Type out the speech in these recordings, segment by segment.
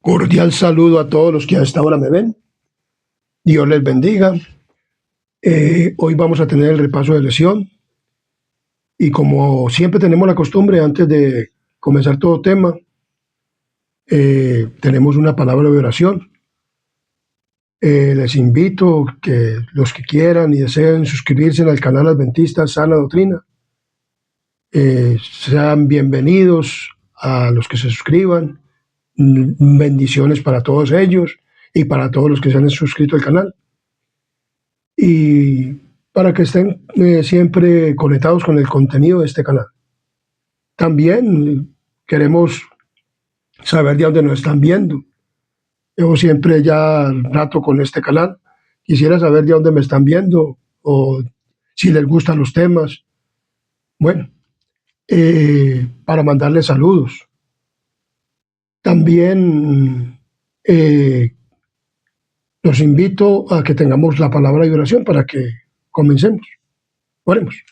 Cordial saludo a todos los que a esta hora me ven. Dios les bendiga. Hoy vamos a tener el repaso de lesión y como siempre tenemos la costumbre, antes de comenzar todo tema, tenemos una palabra de oración. Les invito que los que quieran y deseen suscribirse al canal Adventista Sana Doctrina, sean bienvenidos a los que se suscriban. Bendiciones para todos ellos y para todos los que se han suscrito al canal. Y para que estén siempre conectados con el contenido de este canal. También queremos saber de dónde nos están viendo. Yo siempre ya rato con este canal. Quisiera saber de dónde me están viendo o si les gustan los temas. Bueno, para mandarles saludos. También los invito a que tengamos la palabra de oración para que comencemos. Oremos.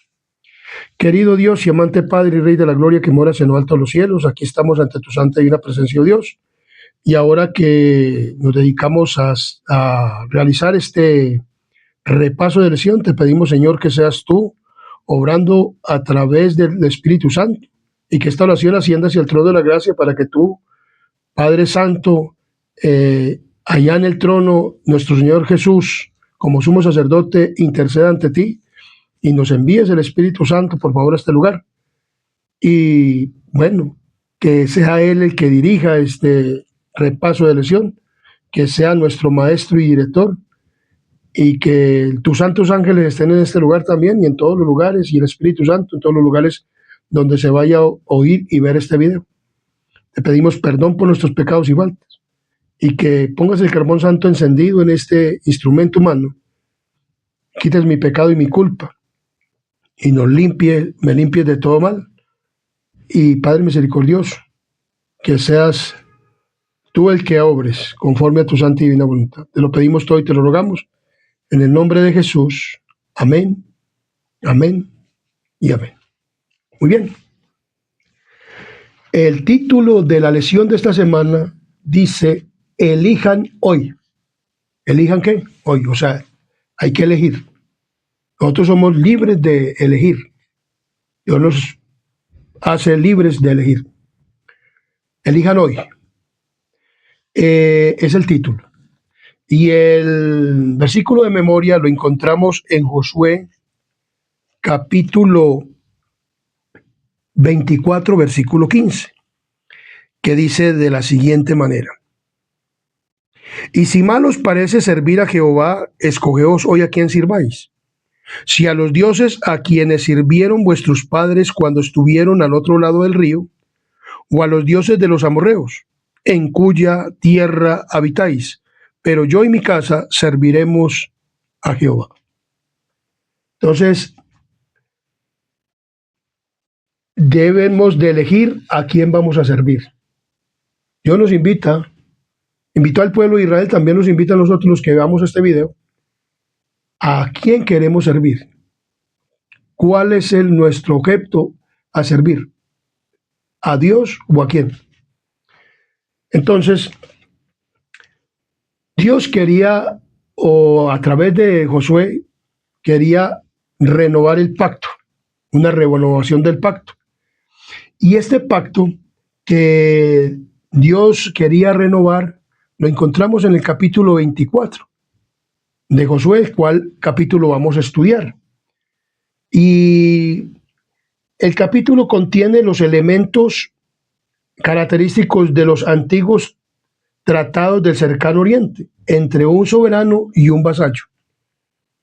Querido Dios y amante Padre y Rey de la Gloria que moras en lo alto de los cielos, aquí estamos ante tu santa y divina presencia, oh Dios. Y ahora que nos dedicamos a realizar este repaso de lesión, te pedimos, Señor, que seas tú obrando a través del Espíritu Santo y que esta oración ascienda hacia el trono de la gracia para que tú, Padre Santo, allá en el trono, nuestro Señor Jesús, como sumo sacerdote, interceda ante ti y nos envíes el Espíritu Santo, por favor, a este lugar. Y bueno, que sea Él el que dirija este repaso de lesión, que sea nuestro maestro y director, y que tus santos ángeles estén en este lugar también y en todos los lugares, y el Espíritu Santo en todos los lugares donde se vaya a oír y ver este video. Te pedimos perdón por nuestros pecados y faltas, y que pongas el carbón santo encendido en este instrumento humano, quites mi pecado y mi culpa, y me limpies de todo mal. Y Padre misericordioso, que seas tú el que obres conforme a tu santa y divina voluntad. Te lo pedimos todo y te lo rogamos en el nombre de Jesús. Amén, amén y amén. Muy bien. El título de la lesión de esta semana dice: elijan hoy. ¿Elijan qué? Hoy. O sea, hay que elegir. Nosotros somos libres de elegir. Dios nos hace libres de elegir. Elijan hoy. Es el título. Y el versículo de memoria lo encontramos en Josué, capítulo 24, versículo 15, que dice de la siguiente manera: y si mal os parece servir a Jehová, escogeos hoy a quién sirváis. Si a los dioses a quienes sirvieron vuestros padres cuando estuvieron al otro lado del río, o a los dioses de los amorreos, en cuya tierra habitáis, pero yo y mi casa serviremos a Jehová. Entonces, debemos de elegir a quién vamos a servir. Dios nos invitó al pueblo de Israel, también nos invita a nosotros los que veamos este video, a quién queremos servir. ¿Cuál es nuestro objeto a servir? ¿A Dios o a quién? Entonces, Dios quería, o a través de Josué, quería renovar el pacto, una renovación del pacto. Y este pacto que Dios quería renovar, lo encontramos en el capítulo 24 de Josué, el cual capítulo vamos a estudiar. Y el capítulo contiene los elementos característicos de los antiguos tratados del cercano oriente, entre un soberano y un vasallo.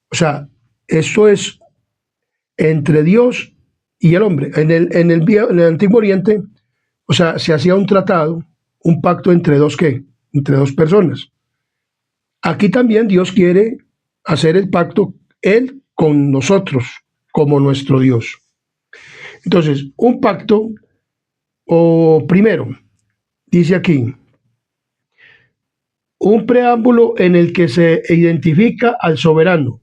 O sea, eso es entre Dios y el hombre. En el antiguo oriente, o sea, se hacía un tratado, un pacto entre dos personas. Aquí también Dios quiere hacer el pacto, Él con nosotros, como nuestro Dios. Entonces, un pacto, o primero, dice aquí, un preámbulo en el que se identifica al soberano,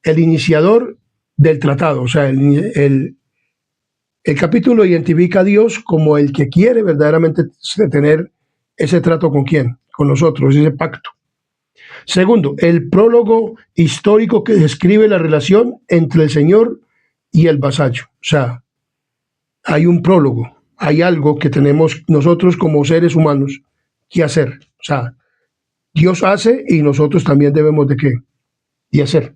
el iniciador del tratado. O sea, el capítulo identifica a Dios como el que quiere verdaderamente tener ese trato con quién, con nosotros, ese pacto. Segundo, el prólogo histórico que describe la relación entre el Señor y el vasallo. O sea, hay un prólogo, hay algo que tenemos nosotros como seres humanos que hacer. O sea, Dios hace y nosotros también debemos de qué? De hacer.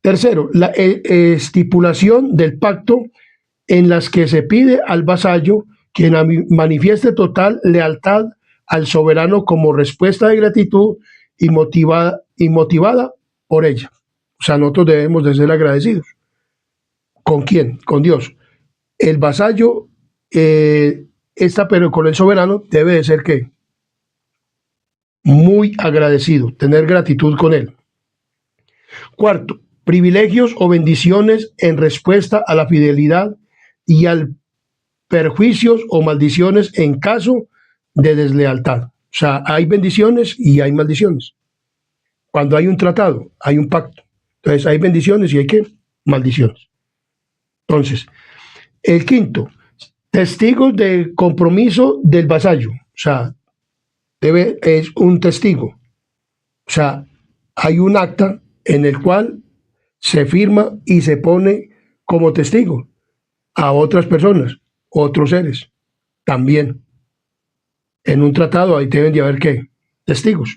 Tercero, la estipulación del pacto en las que se pide al vasallo que manifieste total lealtad al soberano como respuesta de gratitud y motivada por ella. O sea, nosotros debemos de ser agradecidos. ¿Con quién? Con Dios. El vasallo, pero con el soberano debe de ser ¿qué? Muy agradecido, tener gratitud con él. Cuarto, privilegios o bendiciones en respuesta a la fidelidad y al perjuicios o maldiciones en caso de deslealtad. O sea, hay bendiciones y hay maldiciones. Cuando hay un tratado, hay un pacto. Entonces hay bendiciones y hay ¿qué? Maldiciones. Entonces, el quinto, testigos de compromiso del vasallo. O sea, es un testigo. O sea, hay un acta en el cual se firma y se pone como testigo a otras personas, otros seres, también. En un tratado ahí deben de haber ¿qué? Testigos.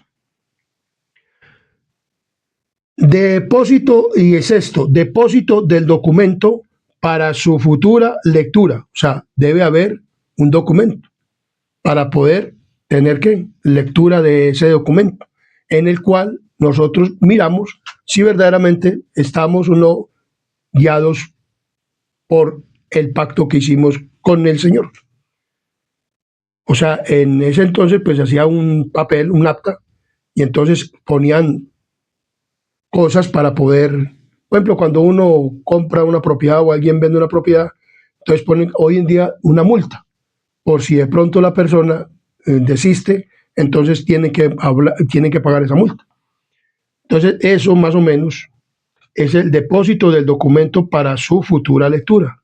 Depósito, y es esto, depósito del documento para su futura lectura. O sea, debe haber un documento para poder tener ¿qué? Lectura de ese documento, en el cual nosotros miramos si verdaderamente estamos o no guiados por el pacto que hicimos con el Señor. O sea, en ese entonces pues hacía un papel, un acta, y entonces ponían cosas para poder, por ejemplo, cuando uno compra una propiedad o alguien vende una propiedad, entonces ponen hoy en día una multa, por si de pronto la persona desiste, entonces tienen que pagar esa multa. Entonces, eso más o menos es el depósito del documento para su futura lectura.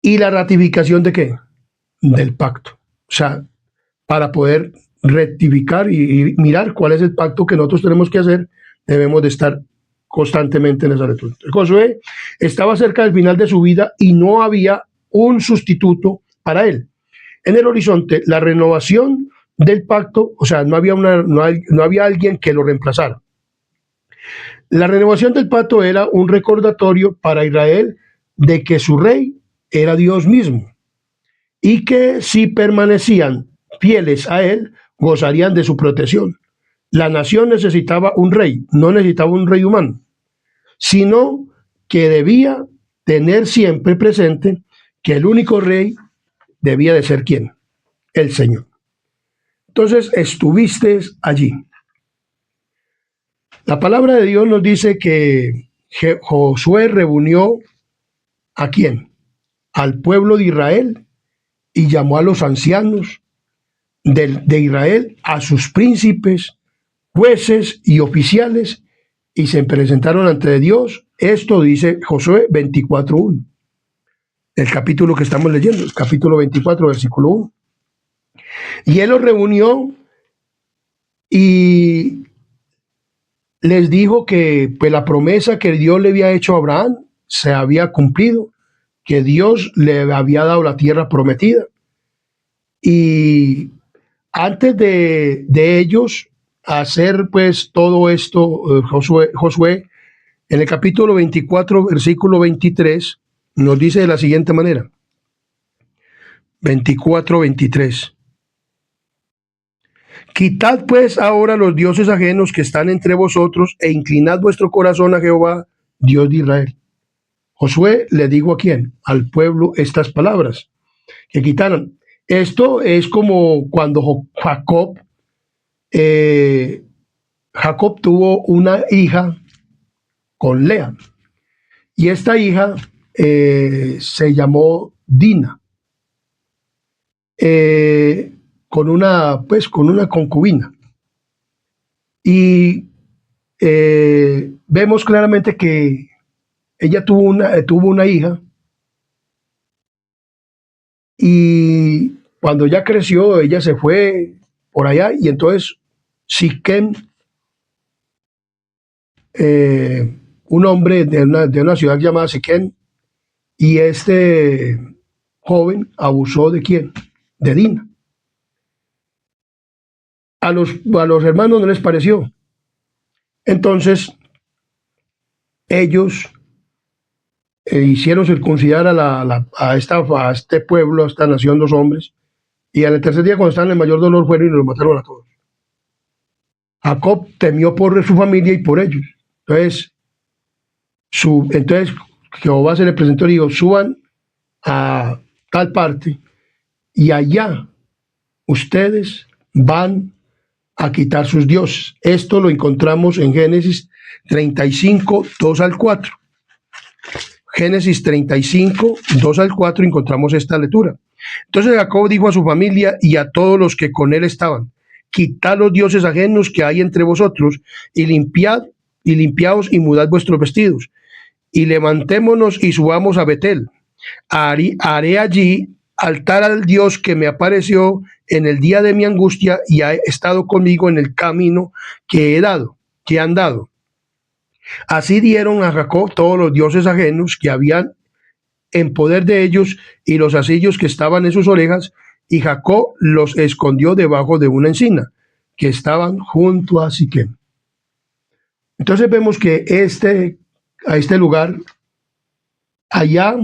¿Y la ratificación de qué? Del pacto. O sea, para poder rectificar y mirar cuál es el pacto que nosotros tenemos que hacer, debemos de estar constantemente en esa lectura. Josué estaba cerca del final de su vida y no había un sustituto para él. En el horizonte, la renovación del pacto, o sea, no había alguien que lo reemplazara. La renovación del pacto era un recordatorio para Israel de que su rey era Dios mismo y que si permanecían fieles a él, gozarían de su protección. La nación necesitaba un rey, no necesitaba un rey humano, sino que debía tener siempre presente que el único rey debía de ser ¿quién? El Señor. Entonces estuviste allí. La palabra de Dios nos dice que Josué reunió ¿a quién? Al pueblo de Israel y llamó a los ancianos de Israel, a sus príncipes, jueces y oficiales, y se presentaron ante Dios. Esto dice Josué 24:1, el capítulo que estamos leyendo, el capítulo 24, versículo 1. Y él los reunió y les dijo que pues, la promesa que Dios le había hecho a Abraham se había cumplido, que Dios le había dado la tierra prometida. Y antes de ellos hacer pues todo esto, Josué, en el capítulo 24, versículo 23, nos dice de la siguiente manera. 24:23. Quitad pues ahora los dioses ajenos que están entre vosotros e inclinad vuestro corazón a Jehová, Dios de Israel. Josué le dijo ¿a quién? Al pueblo estas palabras, que quitaran. Esto es como cuando Jacob tuvo una hija con Lea, y esta hija se llamó Dina, con una concubina. Y vemos claramente que ella tuvo una hija, y Cuando ya creció, ella se fue por allá y entonces Siquem, un hombre de una ciudad llamada Siquem, y este joven abusó ¿de quién? De Dina. A los hermanos no les pareció. Entonces ellos hicieron circuncidar a este pueblo, a esta nación, los hombres, y al tercer día, cuando estaban en el mayor dolor, fueron y los mataron a todos. Jacob temió por su familia y por ellos. Entonces Jehová se le presentó y dijo: suban a tal parte y allá ustedes van a quitar sus dioses. Esto lo encontramos en Génesis 35, 2 al 4. Génesis 35, 2 al 4 encontramos esta lectura. Entonces Jacob dijo a su familia y a todos los que con él estaban: quitad los dioses ajenos que hay entre vosotros y limpiaos y mudad vuestros vestidos y levantémonos y subamos a Betel. Haré allí altar al Dios que me apareció en el día de mi angustia y ha estado conmigo en el camino que he andado. Así dieron a Jacob todos los dioses ajenos que habían en poder de ellos y los asillos que estaban en sus orejas, y Jacob los escondió debajo de una encina que estaban junto a Siquem. Entonces vemos que a este lugar, allá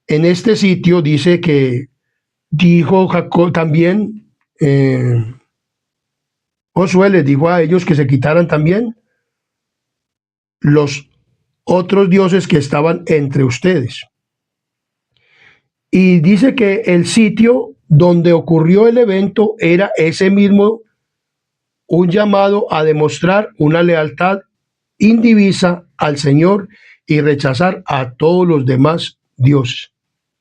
en este sitio, dice que dijo Jacob también, Josué les dijo a ellos que se quitaran también los otros dioses que estaban entre ustedes. Y dice que el sitio donde ocurrió el evento era ese mismo, un llamado a demostrar una lealtad indivisa al Señor y rechazar a todos los demás dioses.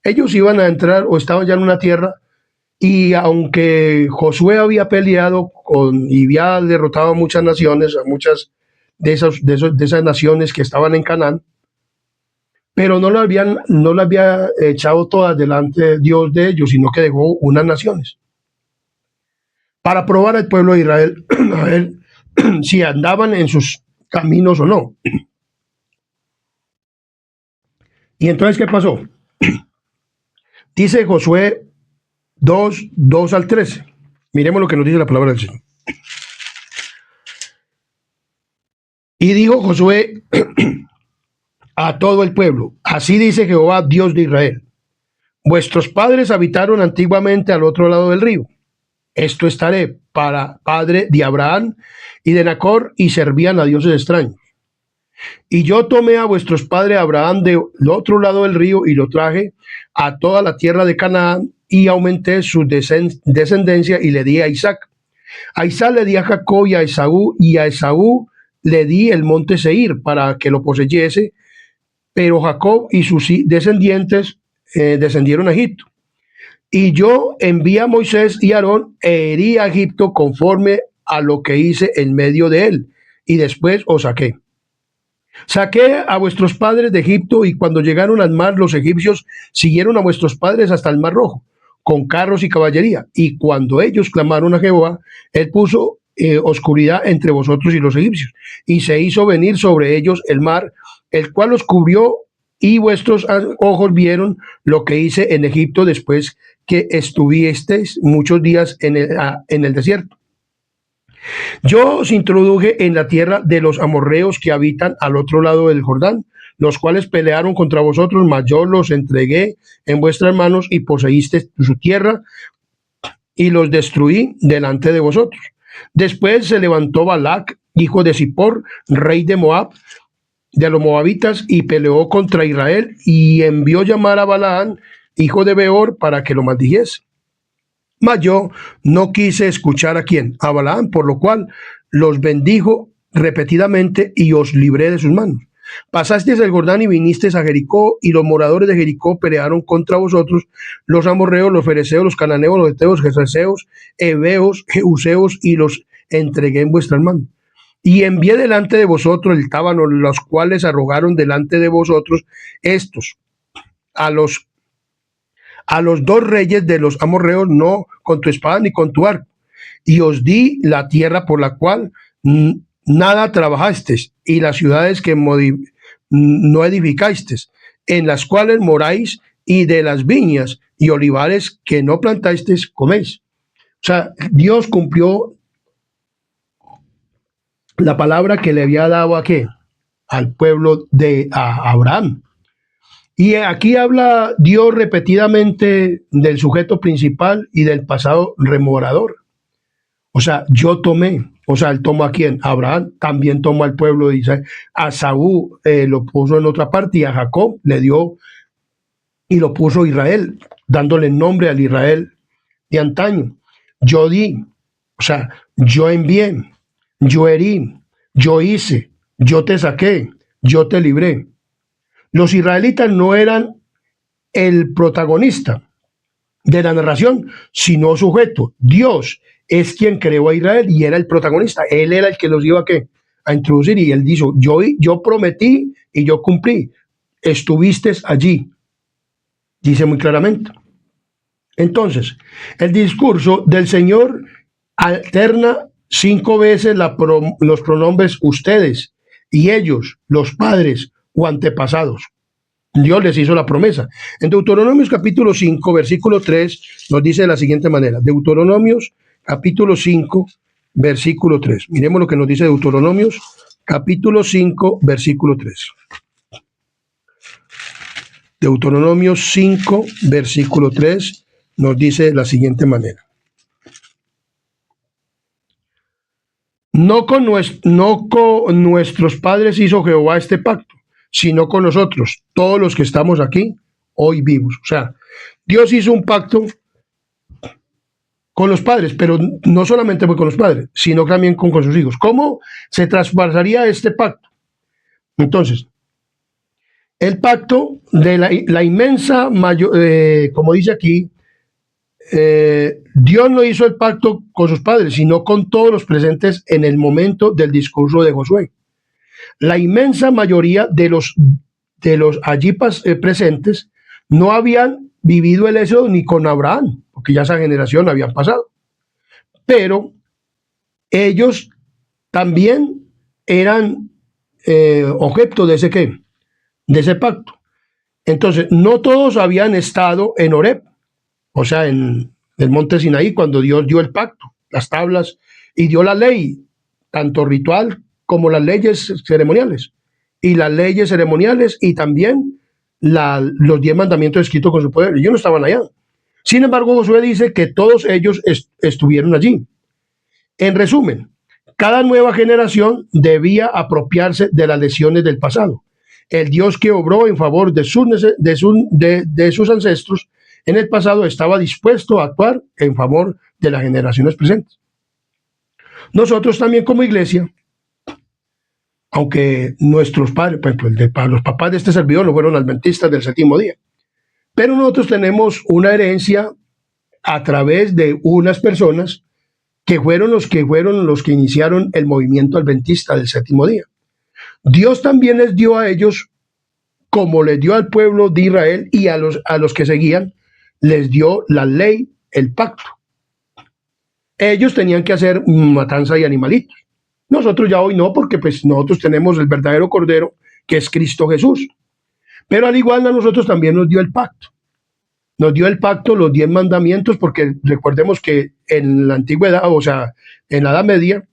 Ellos iban a entrar o estaban ya en una tierra, y aunque Josué había peleado y había derrotado a muchas naciones, a muchas de esas naciones que estaban en Canaán, pero no lo había echado todas delante de Dios de ellos, sino que dejó unas naciones para probar al pueblo de Israel a ver si andaban en sus caminos o no. Y entonces, ¿qué pasó? Dice Josué 2, 2 al 13. Miremos lo que nos dice la palabra del Señor. Y dijo Josué a todo el pueblo: así dice Jehová, Dios de Israel: vuestros padres habitaron antiguamente al otro lado del río. Esto estaré para padre de Abraham y de Nacor, y servían a dioses extraños. Y yo tomé a vuestros padres Abraham del otro lado del río y lo traje a toda la tierra de Canaán, y aumenté su descendencia y le di a Isaac. A Isaac le di a Jacob y a Esaú le di el monte Seir para que lo poseyese, pero Jacob y sus descendientes descendieron a Egipto. Y yo envié a Moisés y Aarón e herí a Egipto conforme a lo que hice en medio de él, y después os saqué. Saqué a vuestros padres de Egipto, y cuando llegaron al mar, los egipcios siguieron a vuestros padres hasta el mar Rojo, con carros y caballería. Y cuando ellos clamaron a Jehová, él puso oscuridad entre vosotros y los egipcios, y se hizo venir sobre ellos el mar, el cual los cubrió, y vuestros ojos vieron lo que hice en Egipto después que estuvisteis muchos días en el desierto. Yo os introduje en la tierra de los amorreos que habitan al otro lado del Jordán, los cuales pelearon contra vosotros, mas yo los entregué en vuestras manos y poseíste su tierra y los destruí delante de vosotros. Después se levantó Balac, hijo de Zippor, rey de Moab, de los moabitas, y peleó contra Israel, y envió llamar a Balaam, hijo de Beor, para que lo maldijese. Mas yo no quise escuchar a Balaam, por lo cual los bendijo repetidamente y os libré de sus manos. Pasasteis el Jordán y vinisteis a Jericó, y los moradores de Jericó pelearon contra vosotros, los amorreos, los fereceos, los cananeos, los heteos, gergeseos, heveos, jeuseos, y los entregué en vuestras manos. Y envié delante de vosotros el tábano, los cuales arrojaron delante de vosotros estos a los 2 reyes de los amorreos, no con tu espada ni con tu arco. Y os di la tierra por la cual nada trabajasteis, y las ciudades que no edificasteis, en las cuales moráis, y de las viñas y olivares que no plantasteis, coméis. O sea, Dios cumplió la palabra que le había dado ¿a qué? Al pueblo de Abraham. Y aquí habla Dios repetidamente del sujeto principal y del pasado remorador. O sea, yo tomé, o sea, él tomó a quién, a Abraham, también tomó al pueblo de Israel, a Saúl lo puso en otra parte y a Jacob le dio y lo puso Israel, dándole nombre al Israel de antaño. Yo di, o sea, yo envié, yo herí, yo hice, yo te saqué, yo te libré. Los israelitas no eran el protagonista de la narración, sino sujeto. Dios es quien creó a Israel y era el protagonista. Él era el que los iba a, ¿qué? A introducir, y él dijo, yo prometí y yo cumplí. Estuviste allí. Dice muy claramente. Entonces, el discurso del Señor alterna 5 veces los pronombres ustedes y ellos, los padres o antepasados. Dios les hizo la promesa. En Deuteronomios capítulo 5, versículo 3, nos dice de la siguiente manera. Deuteronomios capítulo 5, versículo 3. Miremos lo que nos dice Deuteronomios capítulo 5, versículo 3. Deuteronomios 5, versículo 3, nos dice de la siguiente manera. No con nuestros padres hizo Jehová este pacto, sino con nosotros, todos los que estamos aquí, hoy vivos. O sea, Dios hizo un pacto con los padres, pero no solamente fue con los padres, sino también con sus hijos. ¿Cómo se traspasaría este pacto? Entonces, el pacto de la inmensa mayor, como dice aquí, Dios no hizo el pacto con sus padres, sino con todos los presentes en el momento del discurso de Josué. La inmensa mayoría de los allí presentes no habían vivido el éxodo ni con Abraham, porque ya esa generación habían pasado. Pero ellos también eran objeto de ese pacto. Entonces, no todos habían estado en Horeb, o sea, en el monte Sinaí, cuando Dios dio el pacto, las tablas, y dio la ley, tanto ritual como las leyes ceremoniales. Y las leyes ceremoniales y también los 10 mandamientos escritos con su poder. Ellos no estaban allá. Sin embargo, Josué dice que todos ellos estuvieron allí. En resumen, cada nueva generación debía apropiarse de las lecciones del pasado. El Dios que obró en favor de sus ancestros en el pasado estaba dispuesto a actuar en favor de las generaciones presentes. Nosotros también como iglesia, aunque nuestros padres, por ejemplo, los papás de este servidor no fueron adventistas del séptimo día, pero nosotros tenemos una herencia a través de unas personas que fueron los que iniciaron el movimiento adventista del séptimo día. Dios también les dio a ellos, como les dio al pueblo de Israel y a los que seguían, les dio la ley, el pacto. Ellos tenían que hacer matanza de animalitos. Nosotros ya hoy no, porque pues nosotros tenemos el verdadero Cordero, que es Cristo Jesús. Pero al igual a nosotros también nos dio el pacto. Nos dio el pacto, los 10 mandamientos, porque recordemos que en la antigüedad, o sea, en la Edad Media,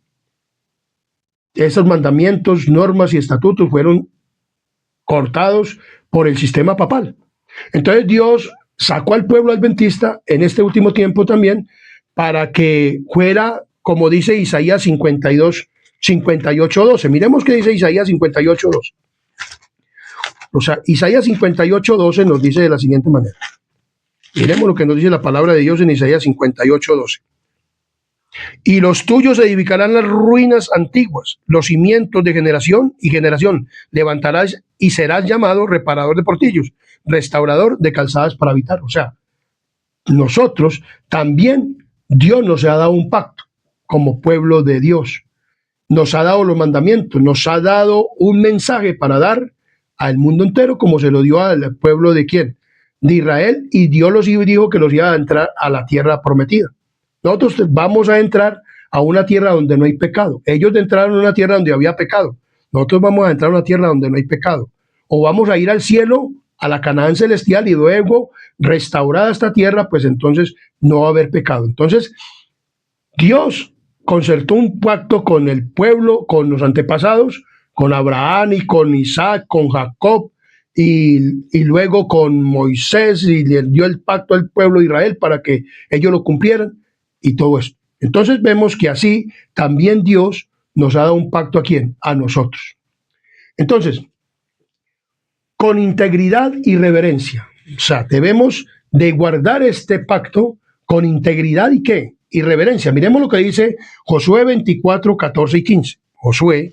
esos mandamientos, normas y estatutos fueron cortados por el sistema papal. Entonces Dios sacó al pueblo adventista en este último tiempo también para que fuera, como dice Isaías 58:12. Miremos qué dice Isaías 58:12. O sea, Isaías 58:12 nos dice de la siguiente manera. Miremos lo que nos dice la palabra de Dios en Isaías 58:12. Y los tuyos edificarán las ruinas antiguas, los cimientos de generación y generación. Levantarás y serás llamado reparador de portillos, restaurador de calzadas para habitar. O sea, nosotros también, Dios nos ha dado un pacto como pueblo de Dios. Nos ha dado los mandamientos, nos ha dado un mensaje para dar al mundo entero, como se lo dio al pueblo de ¿quién? de Israel, y Dios los dijo que los iba a entrar a la tierra prometida. Nosotros vamos a entrar a una tierra donde no hay pecado. Ellos entraron a una tierra donde había pecado. Nosotros vamos a entrar a una tierra donde no hay pecado. O vamos a ir al cielo, a la Canaán celestial, y luego, restaurada esta tierra, pues entonces no va a haber pecado. Entonces, Dios concertó un pacto con el pueblo, con los antepasados, con Abraham y con Isaac, con Jacob, y luego con Moisés, y le dio el pacto al pueblo de Israel para que ellos lo cumplieran, y todo esto. Entonces vemos que así también Dios nos ha dado un pacto. ¿A quién? A nosotros. Entonces, con integridad y reverencia. O sea, debemos de guardar este pacto con integridad y ¿qué? Y reverencia. Miremos lo que dice Josué 24, 14 y 15. Josué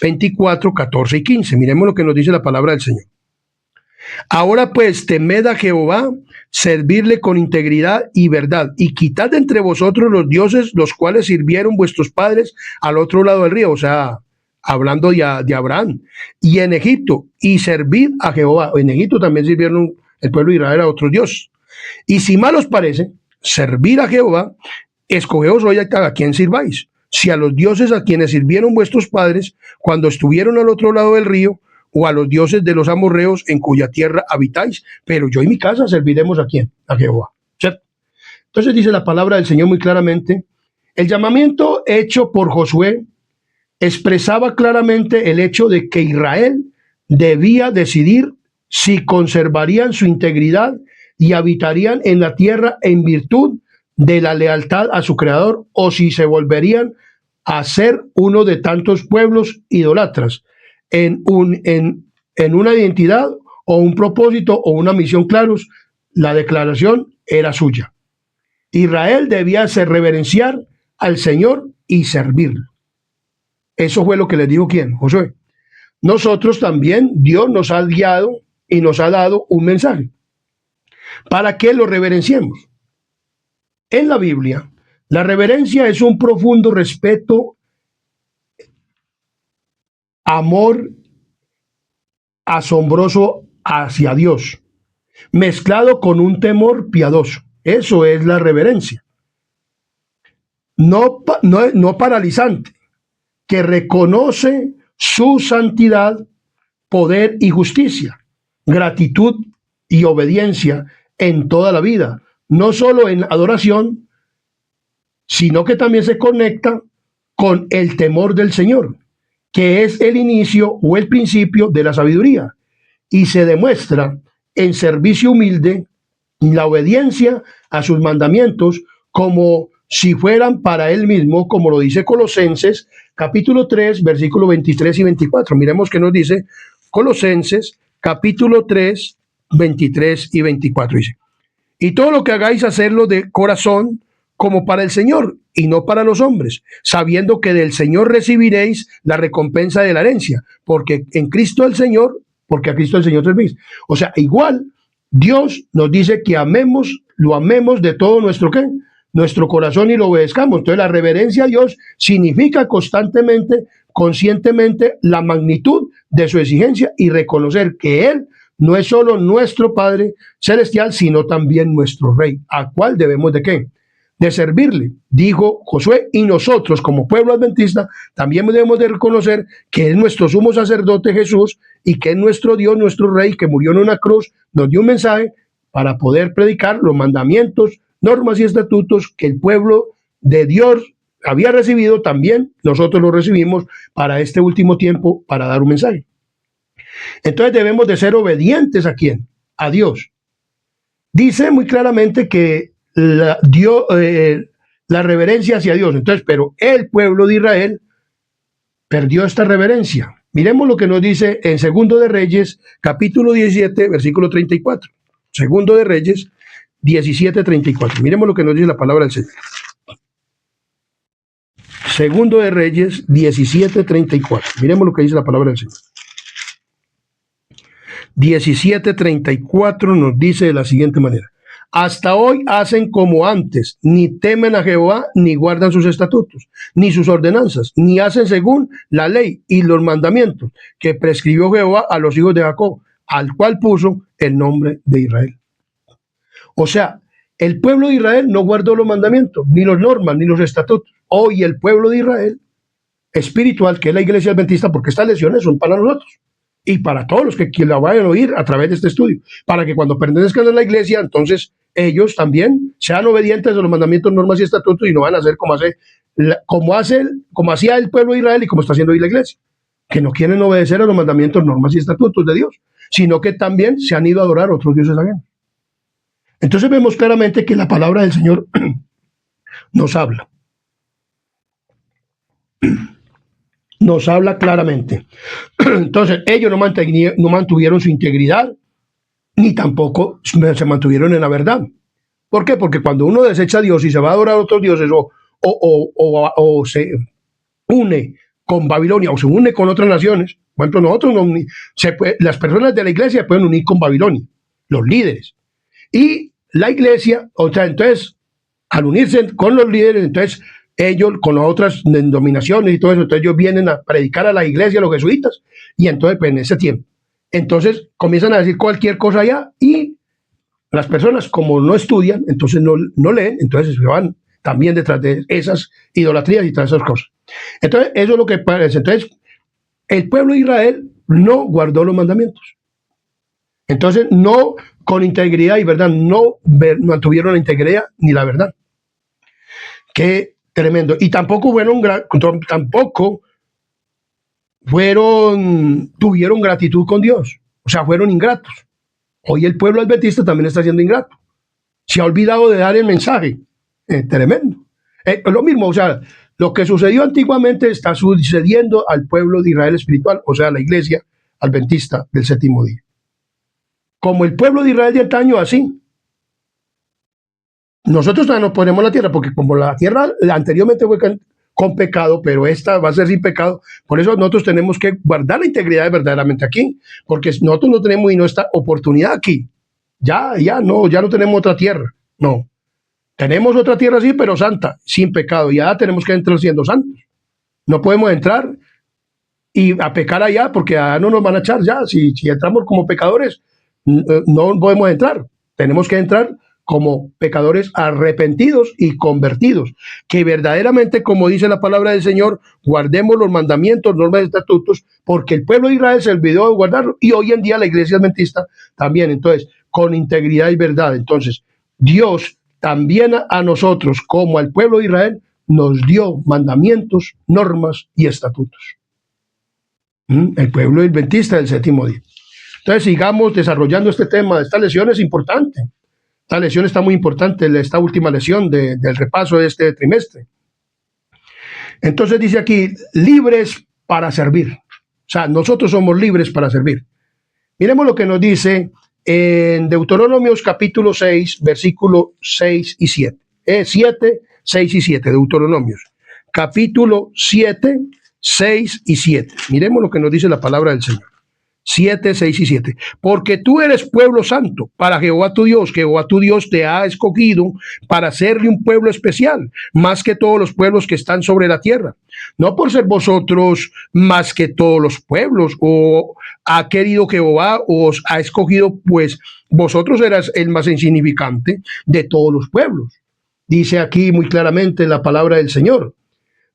24, 14 y 15. Miremos lo que nos dice la palabra del Señor. Ahora pues, temed a Jehová, servirle con integridad y verdad, y quitad de entre vosotros los dioses los cuales sirvieron vuestros padres al otro lado del río. O sea, hablando de Abraham, y en Egipto, y servid a Jehová. En Egipto también sirvieron el pueblo de Israel a otros dioses. Y si mal os parece servir a Jehová, escogeos hoy a quien sirváis, si a los dioses a quienes sirvieron vuestros padres cuando estuvieron al otro lado del río, o a los dioses de los amorreos en cuya tierra habitáis, pero yo y mi casa serviremos ¿a quién? A Jehová. ¿Cierto? Entonces dice la palabra del Señor muy claramente, el llamamiento hecho por Josué expresaba claramente el hecho de que Israel debía decidir si conservarían su integridad y habitarían en la tierra en virtud de la lealtad a su creador, o si se volverían a ser uno de tantos pueblos idólatras en una identidad o un propósito o una misión claros. La declaración era suya. Israel debía reverenciar al Señor y servirlo. Eso fue lo que les dijo ¿quién? Josué. Nosotros también, Dios nos ha guiado y nos ha dado un mensaje para que lo reverenciemos. En la Biblia, la reverencia es un profundo respeto, amor asombroso hacia Dios, mezclado con un temor piadoso. Eso es la reverencia. No paralizante, que reconoce su santidad, poder y justicia, gratitud y obediencia en toda la vida, no solo en adoración, sino que también se conecta con el temor del Señor, que es el inicio o el principio de la sabiduría, y se demuestra en servicio humilde, la obediencia a sus mandamientos, como si fueran para él mismo, como lo dice Colosenses, capítulo 3, versículos 23 y 24. Miremos qué nos dice Colosenses, capítulo 3, 23 y 24. Dice, y todo lo que hagáis, hacerlo de corazón, como para el Señor y no para los hombres, sabiendo que del Señor recibiréis la recompensa de la herencia, porque en Cristo el Señor, porque a Cristo el Señor servís. O sea, igual Dios nos dice que lo amemos de todo nuestro ¿qué? Nuestro corazón, y lo obedezcamos. Entonces la reverencia a Dios significa constantemente, conscientemente, la magnitud de su exigencia y reconocer que Él no es solo nuestro Padre celestial, sino también nuestro Rey, al cual debemos ¿de qué? De servirle, dijo Josué, y nosotros como pueblo adventista también debemos de reconocer que es nuestro sumo sacerdote Jesús, y que es nuestro Dios, nuestro Rey, que murió en una cruz, nos dio un mensaje para poder predicar los mandamientos, normas y estatutos que el pueblo de Dios había recibido. También nosotros los recibimos para este último tiempo, para dar un mensaje. Entonces debemos de ser obedientes ¿a quién? A Dios. Dice muy claramente que la reverencia hacia Dios. Entonces, pero el pueblo de Israel perdió esta reverencia. Miremos lo que nos dice en Segundo de Reyes, capítulo 17, versículo 34. Segundo de Reyes 17, 34. Miremos lo que nos dice la palabra del Señor. Segundo de Reyes 17, 34. Miremos lo que dice la palabra del Señor. 17:34 nos dice de la siguiente manera: hasta hoy hacen como antes, ni temen a Jehová, ni guardan sus estatutos, ni sus ordenanzas, ni hacen según la ley y los mandamientos que prescribió Jehová a los hijos de Jacob, al cual puso el nombre de Israel. O sea, el pueblo de Israel no guardó los mandamientos, ni los normas, ni los estatutos. Hoy el pueblo de Israel espiritual, que es la iglesia adventista, porque estas lecciones son para nosotros y para todos los que la vayan a oír a través de este estudio, para que cuando pertenezcan a la iglesia, entonces ellos también sean obedientes a los mandamientos, normas y estatutos y no van a hacer como hacía el pueblo de Israel y como está haciendo hoy la iglesia, que no quieren obedecer a los mandamientos, normas y estatutos de Dios, sino que también se han ido a adorar a otros dioses ajenos. Entonces vemos claramente que la palabra del Señor nos habla. Nos habla claramente. Entonces, ellos no mantuvieron su integridad, ni tampoco se mantuvieron en la verdad. ¿Por qué? Porque cuando uno desecha a Dios y se va a adorar a otros dioses o se une con Babilonia o se une con otras naciones, por ejemplo, las personas de la iglesia pueden unir con Babilonia, los líderes. Y la iglesia, o sea, entonces, al unirse con los líderes, entonces ellos con las otras denominaciones y todo eso, entonces ellos vienen a predicar a la iglesia, a los jesuitas, y entonces pues en ese tiempo, entonces comienzan a decir cualquier cosa allá y las personas como no estudian, entonces no leen, entonces se van también detrás de esas idolatrías y todas esas cosas. Entonces eso es lo que parece. Entonces el pueblo de Israel no guardó los mandamientos. Entonces no con integridad y verdad, no mantuvieron la integridad ni la verdad. Qué tremendo. Y tampoco tuvieron gratitud con Dios. O sea, fueron ingratos. Hoy el pueblo adventista también está siendo ingrato. Se ha olvidado de dar el mensaje. Tremendo. Lo mismo, o sea, lo que sucedió antiguamente está sucediendo al pueblo de Israel espiritual, o sea, la iglesia adventista del séptimo día. Como el pueblo de Israel de antaño, así. Nosotros todavía no ponemos la tierra, porque como la tierra anteriormente fue con pecado, pero esta va a ser sin pecado, por eso nosotros tenemos que guardar la integridad verdaderamente aquí, porque nosotros no tenemos esta oportunidad aquí. Ya no tenemos otra tierra, no. Tenemos otra tierra sí, pero santa, sin pecado, ya tenemos que entrar siendo santos. No podemos entrar y a pecar allá, porque allá no nos van a echar ya. Si entramos como pecadores, no podemos entrar. Tenemos que entrar como pecadores arrepentidos y convertidos, que verdaderamente, como dice la palabra del Señor, guardemos los mandamientos, normas y estatutos, porque el pueblo de Israel se olvidó de guardarlo, y hoy en día la iglesia adventista también. Entonces, con integridad y verdad. Entonces, Dios también a nosotros, como al pueblo de Israel, nos dio mandamientos, normas y estatutos. El pueblo adventista del séptimo día. Entonces, sigamos desarrollando este tema. Esta lección es importante. Esta lección está muy importante, esta última lección del repaso de este trimestre. Entonces dice aquí, libres para servir. O sea, nosotros somos libres para servir. Miremos lo que nos dice en Deuteronomios capítulo 6, versículo 6 y 7. 7, 6 y 7, Deuteronomios. Capítulo 7, 6 y 7. Miremos lo que nos dice la palabra del Señor. 7, 6 y 7. Porque tú eres pueblo santo para Jehová tu Dios. Jehová tu Dios te ha escogido para serle un pueblo especial, más que todos los pueblos que están sobre la tierra. No por ser vosotros más que todos los pueblos, o ha querido Jehová, o os ha escogido, pues vosotros eras el más insignificante de todos los pueblos. Dice aquí muy claramente la palabra del Señor.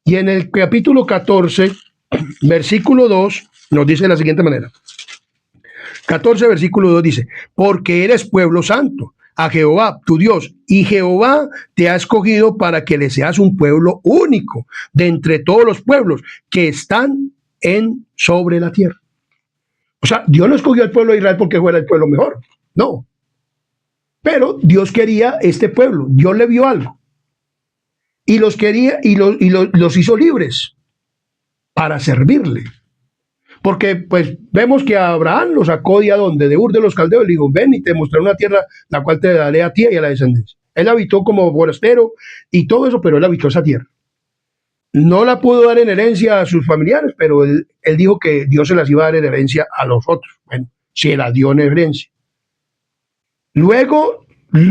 Y en el capítulo 14, versículo 2, nos dice de la siguiente manera. 14, versículo 2 dice, porque eres pueblo santo a Jehová, tu Dios, y Jehová te ha escogido para que le seas un pueblo único de entre todos los pueblos que están sobre la tierra. O sea, Dios no escogió al pueblo de Israel porque fuera el pueblo mejor, no. Pero Dios quería este pueblo, Dios le vio algo. Y los quería y los hizo libres para servirle. Porque pues vemos que Abraham lo sacó de Ur de los Caldeos, le dijo, ven y te mostraré una tierra la cual te daré a ti y a la descendencia. Él habitó como forastero y todo eso, pero él habitó esa tierra. No la pudo dar en herencia a sus familiares, pero él dijo que Dios se las iba a dar en herencia a los otros. Bueno, se la dio en herencia. Luego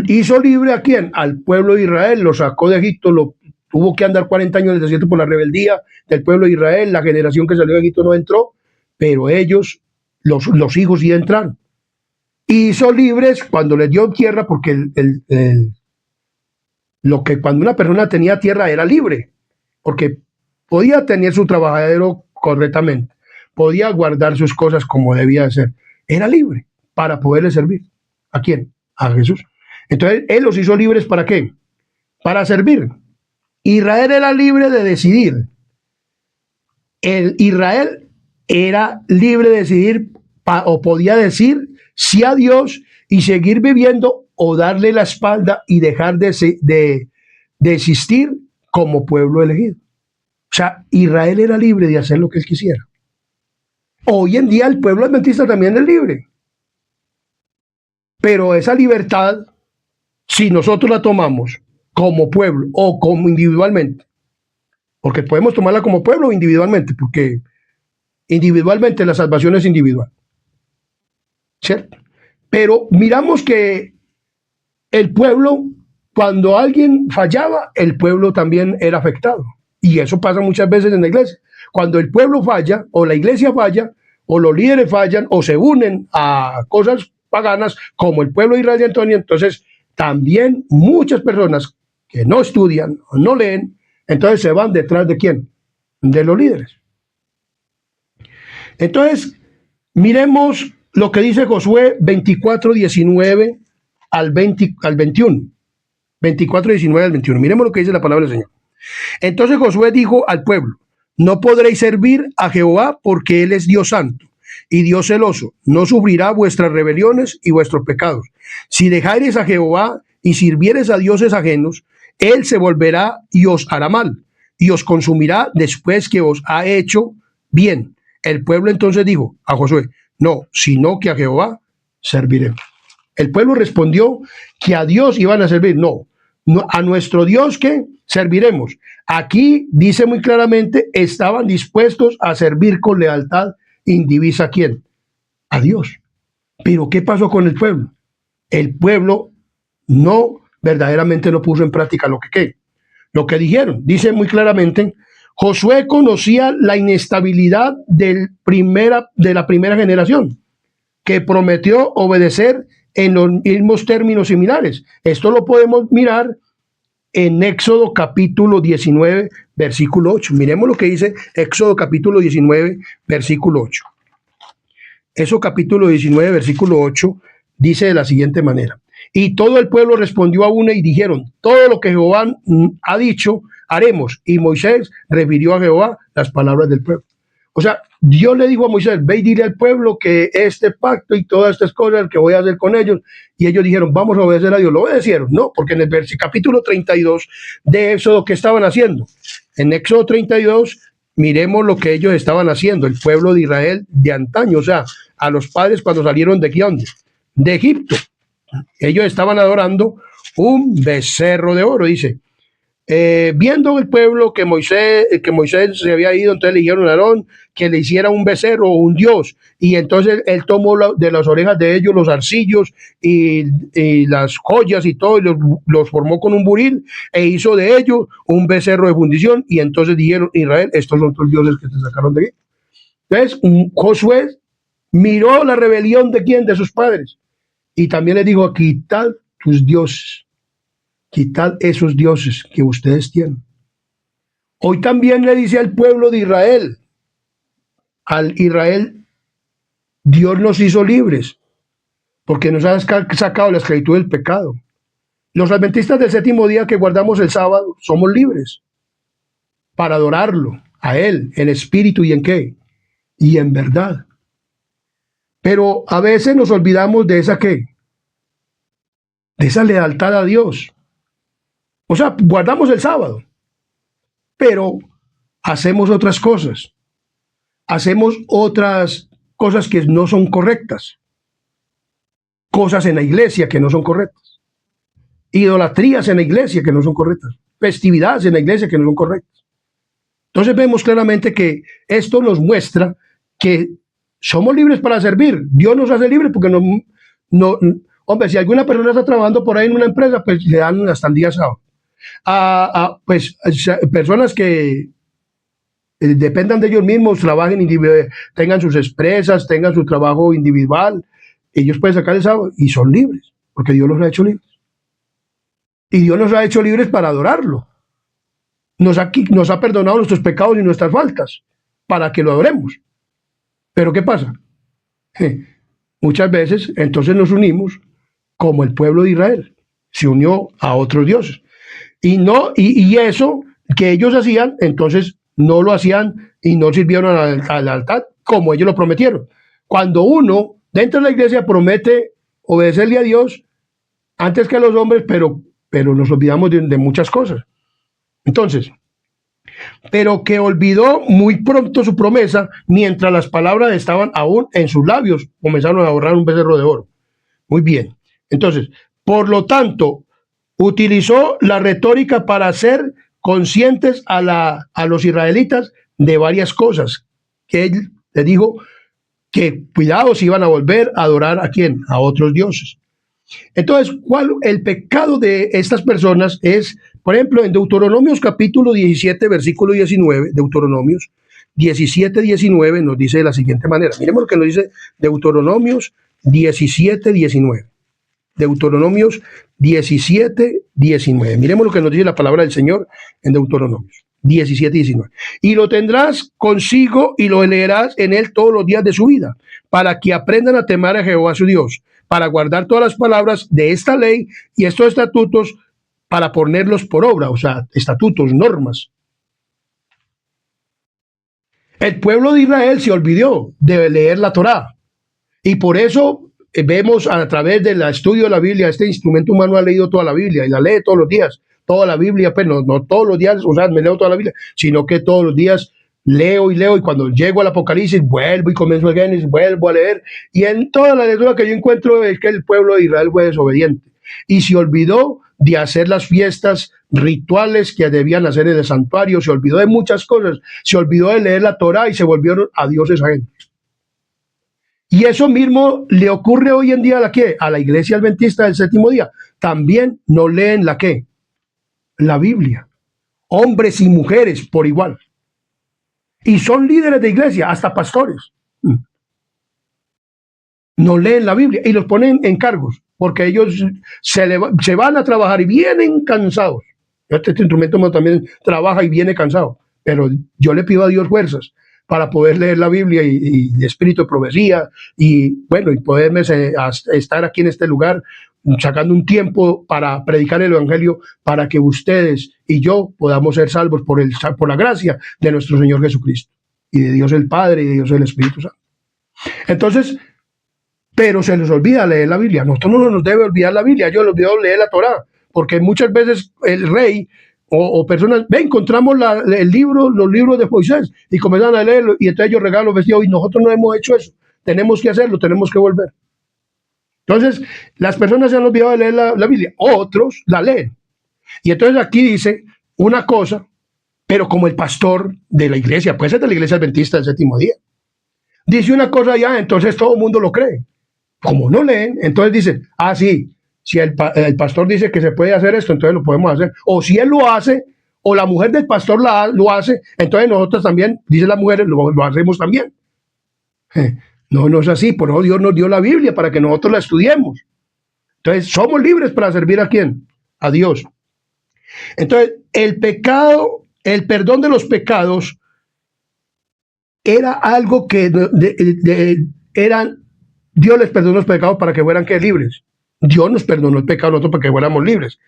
hizo libre ¿a quién? Al pueblo de Israel, lo sacó de Egipto, tuvo que andar 40 años en el desierto por la rebeldía del pueblo de Israel, la generación que salió de Egipto no entró, pero ellos, los hijos sí entraron. Y hizo libres cuando les dio tierra, porque lo que cuando una persona tenía tierra era libre, porque podía tener su trabajadero correctamente, podía guardar sus cosas como debía de ser, era libre para poderle servir. ¿A quién? A Jesús. Entonces, Él los hizo libres ¿para qué? Para servir. Israel era libre de decidir. Israel era libre de decidir o podía decir sí a Dios y seguir viviendo o darle la espalda y dejar de existir como pueblo elegido. O sea, Israel era libre de hacer lo que él quisiera. Hoy en día el pueblo adventista también es libre. Pero esa libertad, si nosotros la tomamos como pueblo o como individualmente, porque podemos tomarla como pueblo o individualmente, porque individualmente la salvación es individual, ¿cierto? Pero miramos que el pueblo, cuando alguien fallaba, el pueblo también era afectado. Y eso pasa muchas veces en la iglesia. Cuando el pueblo falla, o la iglesia falla, o los líderes fallan, o se unen a cosas paganas, como el pueblo de Israel de Antonio, entonces también muchas personas que no estudian o no leen, entonces se van detrás de ¿quién? De los líderes. Entonces, miremos lo que dice Josué 24, 19 al 21. 24, 19 al 21. Miremos lo que dice la palabra del Señor. Entonces Josué dijo al pueblo: no podréis servir a Jehová, porque Él es Dios santo y Dios celoso. No sufrirá vuestras rebeliones y vuestros pecados. Si dejareis a Jehová y sirviereis a dioses ajenos, Él se volverá y os hará mal, y os consumirá después que os ha hecho bien. El pueblo entonces dijo a Josué: no, sino que a Jehová serviremos. El pueblo respondió que a Dios iban a servir. No, a nuestro Dios que serviremos. Aquí dice muy claramente, estaban dispuestos a servir con lealtad indivisa. ¿A quién? A Dios. Pero ¿qué pasó con el pueblo? El pueblo no verdaderamente no puso en práctica lo que dijeron. Dice muy claramente, Josué conocía la inestabilidad de la primera generación, que prometió obedecer en los mismos términos similares. Esto lo podemos mirar en Éxodo capítulo 19, versículo 8. Miremos lo que dice Éxodo capítulo 19, versículo 8. Eso capítulo 19, versículo 8, dice de la siguiente manera: y todo el pueblo respondió a una y dijeron: todo lo que Jehová ha dicho, haremos. Y Moisés refirió a Jehová las palabras del pueblo. O sea, Dios le dijo a Moisés: ve y dile al pueblo que este pacto y todas estas cosas que voy a hacer con ellos. Y ellos dijeron: vamos a obedecer a Dios. Lo obedecieron. No, porque en el capítulo 32 de Éxodo, ¿qué estaban haciendo? En Éxodo 32, miremos lo que ellos estaban haciendo, el pueblo de Israel de antaño, o sea, a los padres cuando salieron de ¿dónde? De Egipto. Ellos estaban adorando un becerro de oro, dice. Viendo el pueblo que Moisés se había ido, entonces le dijeron a Aarón que le hiciera un becerro o un dios, y entonces él tomó de las orejas de ellos los arcillos y las joyas y todo, y los formó con un buril e hizo de ellos un becerro de fundición. Y entonces dijeron: Israel, estos son tus dioses que te sacaron de aquí. Entonces Josué miró la rebelión de ¿quién? De sus padres, y también les dijo: quitad tus dioses, quitad esos dioses que ustedes tienen. Hoy también le dice al pueblo de Israel, al Israel, Dios nos hizo libres, porque nos ha sacado la esclavitud del pecado. Los adventistas del séptimo día que guardamos el sábado, somos libres para adorarlo, a Él, en espíritu y en ¿qué? Y en verdad. Pero a veces nos olvidamos de esa ¿qué? De esa lealtad a Dios. O sea, guardamos el sábado, pero hacemos otras cosas. Hacemos otras cosas que no son correctas. Cosas en la iglesia que no son correctas. Idolatrías en la iglesia que no son correctas. Festividades en la iglesia que no son correctas. Entonces vemos claramente que esto nos muestra que somos libres para servir. Dios nos hace libres porque hombre, si alguna persona está trabajando por ahí en una empresa, pues le dan hasta el día sábado. Pues personas que dependan de ellos mismos, trabajen tengan sus empresas, tengan su trabajo individual, ellos pueden sacar el sábado y son libres, porque Dios los ha hecho libres. Y Dios nos ha hecho libres para adorarlo. Nos ha perdonado nuestros pecados y nuestras faltas para que lo adoremos. Pero ¿qué pasa? Muchas veces entonces nos unimos como el pueblo de Israel se unió a otros dioses. Y eso que ellos hacían, entonces no lo hacían y no sirvieron al altar como ellos lo prometieron. Cuando uno dentro de la iglesia promete obedecerle a Dios antes que a los hombres, pero nos olvidamos de muchas cosas. Entonces, pero que olvidó muy pronto su promesa, mientras las palabras estaban aún en sus labios, comenzaron a ahorrar un becerro de oro. Muy bien. Entonces, por lo tanto, utilizó la retórica para hacer conscientes a los israelitas de varias cosas. Que él le dijo que cuidado si iban a volver a adorar a quién, a otros dioses. Entonces, el pecado de estas personas es, por ejemplo, en Deuteronomios capítulo 17, versículo 19, Deuteronomios 17, 19 nos dice de la siguiente manera. Miremos lo que nos dice Deuteronomios 17, 19. Deuteronomios 17, 19. Miremos lo que nos dice la palabra del Señor en Deuteronomios 17, 19. Y lo tendrás consigo y lo leerás en él todos los días de su vida, para que aprendan a temer a Jehová su Dios, para guardar todas las palabras de esta ley y estos estatutos, para ponerlos por obra, o sea, estatutos, normas. El pueblo de Israel se olvidó de leer la Torá, y por eso vemos a través del estudio de la Biblia, este instrumento humano ha leído toda la Biblia y la lee todos los días, toda la Biblia, pues no todos los días, o sea, me leo toda la Biblia, sino que todos los días leo y cuando llego al Apocalipsis vuelvo y comienzo a Génesis, vuelvo a leer, y en toda la lectura que yo encuentro es que el pueblo de Israel fue desobediente y se olvidó de hacer las fiestas rituales que debían hacer en el santuario, se olvidó de muchas cosas, se olvidó de leer la Torá y se volvieron a dioses ajenos. Y eso mismo le ocurre hoy en día a la iglesia adventista del séptimo día. También no leen la Biblia. Hombres y mujeres por igual. Y son líderes de iglesia, hasta pastores. No leen la Biblia y los ponen en cargos, porque ellos se van a trabajar y vienen cansados. Este instrumento también trabaja y viene cansado, pero yo le pido a Dios fuerzas para poder leer la Biblia y espíritu de profecía y bueno, y poderme estar aquí en este lugar sacando un tiempo para predicar el evangelio para que ustedes y yo podamos ser salvos por la gracia de nuestro Señor Jesucristo y de Dios el Padre y de Dios el Espíritu Santo. Entonces, pero se les olvida leer la Biblia. Nosotros no nos debe olvidar la Biblia, yo les olvido leer la Torá, porque muchas veces el rey o personas, encontramos los libros de Moisés y comenzan a leerlo y entonces ellos regalan los vestidos y nosotros no hemos hecho eso. Tenemos que hacerlo, tenemos que volver. Entonces, las personas se han olvidado de leer la Biblia, otros la leen. Y entonces aquí dice una cosa, pero como el pastor de la iglesia, puede ser de la iglesia adventista del séptimo día, dice una cosa ya, entonces todo el mundo lo cree. Como no leen, entonces dicen, sí, si el pastor dice que se puede hacer esto, entonces lo podemos hacer. O si él lo hace, o la mujer del pastor lo hace, entonces nosotros también, dice la mujer, lo hacemos también. No es así, por eso Dios nos dio la Biblia para que nosotros la estudiemos. Entonces, somos libres para servir ¿a quién? A Dios. Entonces, el perdón de los pecados era algo que Dios les perdonó los pecados para que fueran libres. Dios nos perdonó el pecado nosotros para que fuéramos libres.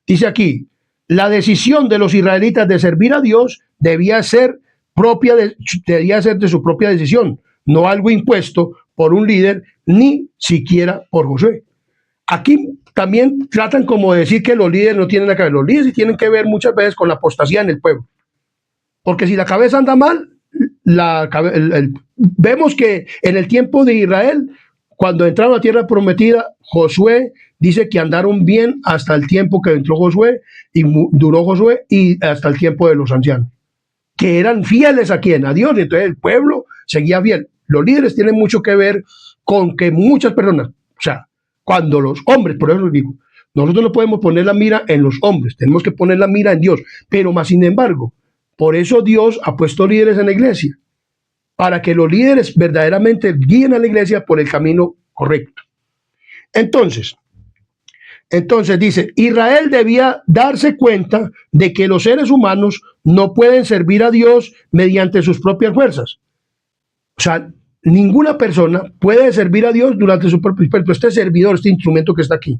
Dice aquí, la decisión de los israelitas de servir a Dios debía ser de su propia decisión, no algo impuesto por un líder, ni siquiera por Josué. Aquí también tratan como de decir que los líderes no tienen que ver. Los líderes sí tienen que ver muchas veces con la apostasía en el pueblo. Porque si la cabeza anda mal, vemos que en el tiempo de Israel, cuando entraron a la tierra prometida, Josué dice que andaron bien hasta el tiempo que entró Josué y duró Josué y hasta el tiempo de los ancianos, que eran fieles ¿a quién? A Dios. Y entonces el pueblo seguía fiel. Los líderes tienen mucho que ver con que muchas personas, o sea, cuando los hombres, por eso les digo, nosotros no podemos poner la mira en los hombres, tenemos que poner la mira en Dios, pero más sin embargo, por eso Dios ha puesto líderes en la iglesia, para que los líderes verdaderamente guíen a la iglesia por el camino correcto. Entonces dice, Israel debía darse cuenta de que los seres humanos no pueden servir a Dios mediante sus propias fuerzas. O sea, ninguna persona puede servir a Dios durante su propio esfuerzo. Este servidor, este instrumento que está aquí.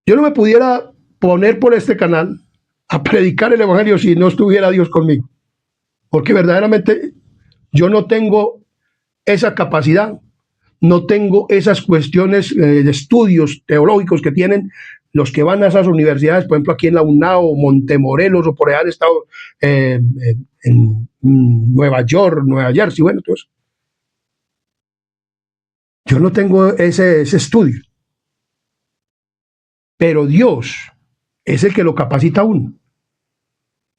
Yo no me pudiera poner por este canal a predicar el evangelio si no estuviera Dios conmigo. Porque verdaderamente yo no tengo esa capacidad, no tengo esas cuestiones de estudios teológicos que tienen los que van a esas universidades, por ejemplo aquí en la UNAO, o Montemorelos, o por allá han estado en Nueva York, Nueva Jersey, bueno, entonces yo no tengo ese estudio. Pero Dios es el que lo capacita a uno.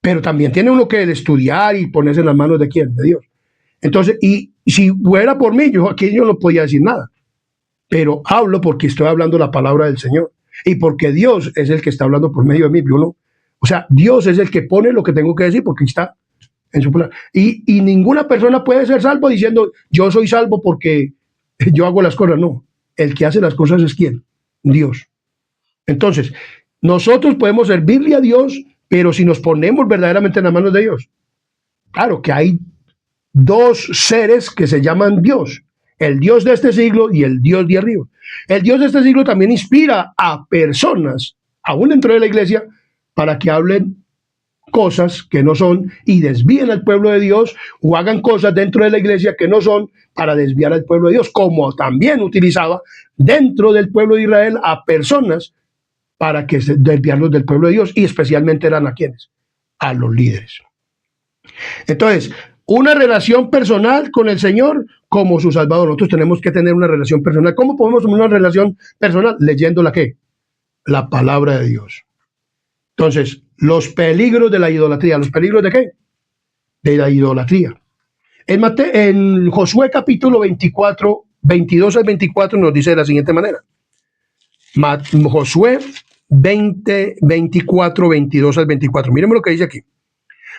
Pero también tiene uno que estudiar y ponerse en las manos de quién, de Dios. Entonces, y si fuera por mí, yo no podía decir nada. Pero hablo porque estoy hablando la palabra del Señor. Y porque Dios es el que está hablando por medio de mí. Yo no, o sea, Dios es el que pone lo que tengo que decir porque está en su plan. Y ninguna persona puede ser salvo diciendo, yo soy salvo porque yo hago las cosas. No, el que hace las cosas es ¿quién? Dios. Entonces, nosotros podemos servirle a Dios, pero si nos ponemos verdaderamente en las manos de Dios. Claro que hay dos seres que se llaman Dios, el Dios de este siglo y el Dios de arriba. El Dios de este siglo también inspira a personas, aún dentro de la iglesia, para que hablen cosas que no son y desvíen al pueblo de Dios, o hagan cosas dentro de la iglesia que no son para desviar al pueblo de Dios, como también utilizaba dentro del pueblo de Israel a personas para que se desviarlos del pueblo de Dios, y especialmente eran a quienes, a los líderes. Entonces, una relación personal con el Señor como su Salvador. Nosotros tenemos que tener una relación personal. ¿Cómo podemos tener una relación personal? Leyendo la ¿qué? La palabra de Dios. Entonces, los peligros de la idolatría. ¿Los peligros de qué? De la idolatría. En Josué capítulo 24, 22 al 24 nos dice de la siguiente manera. Josué 20, 24, 22 al 24. Miren lo que dice aquí.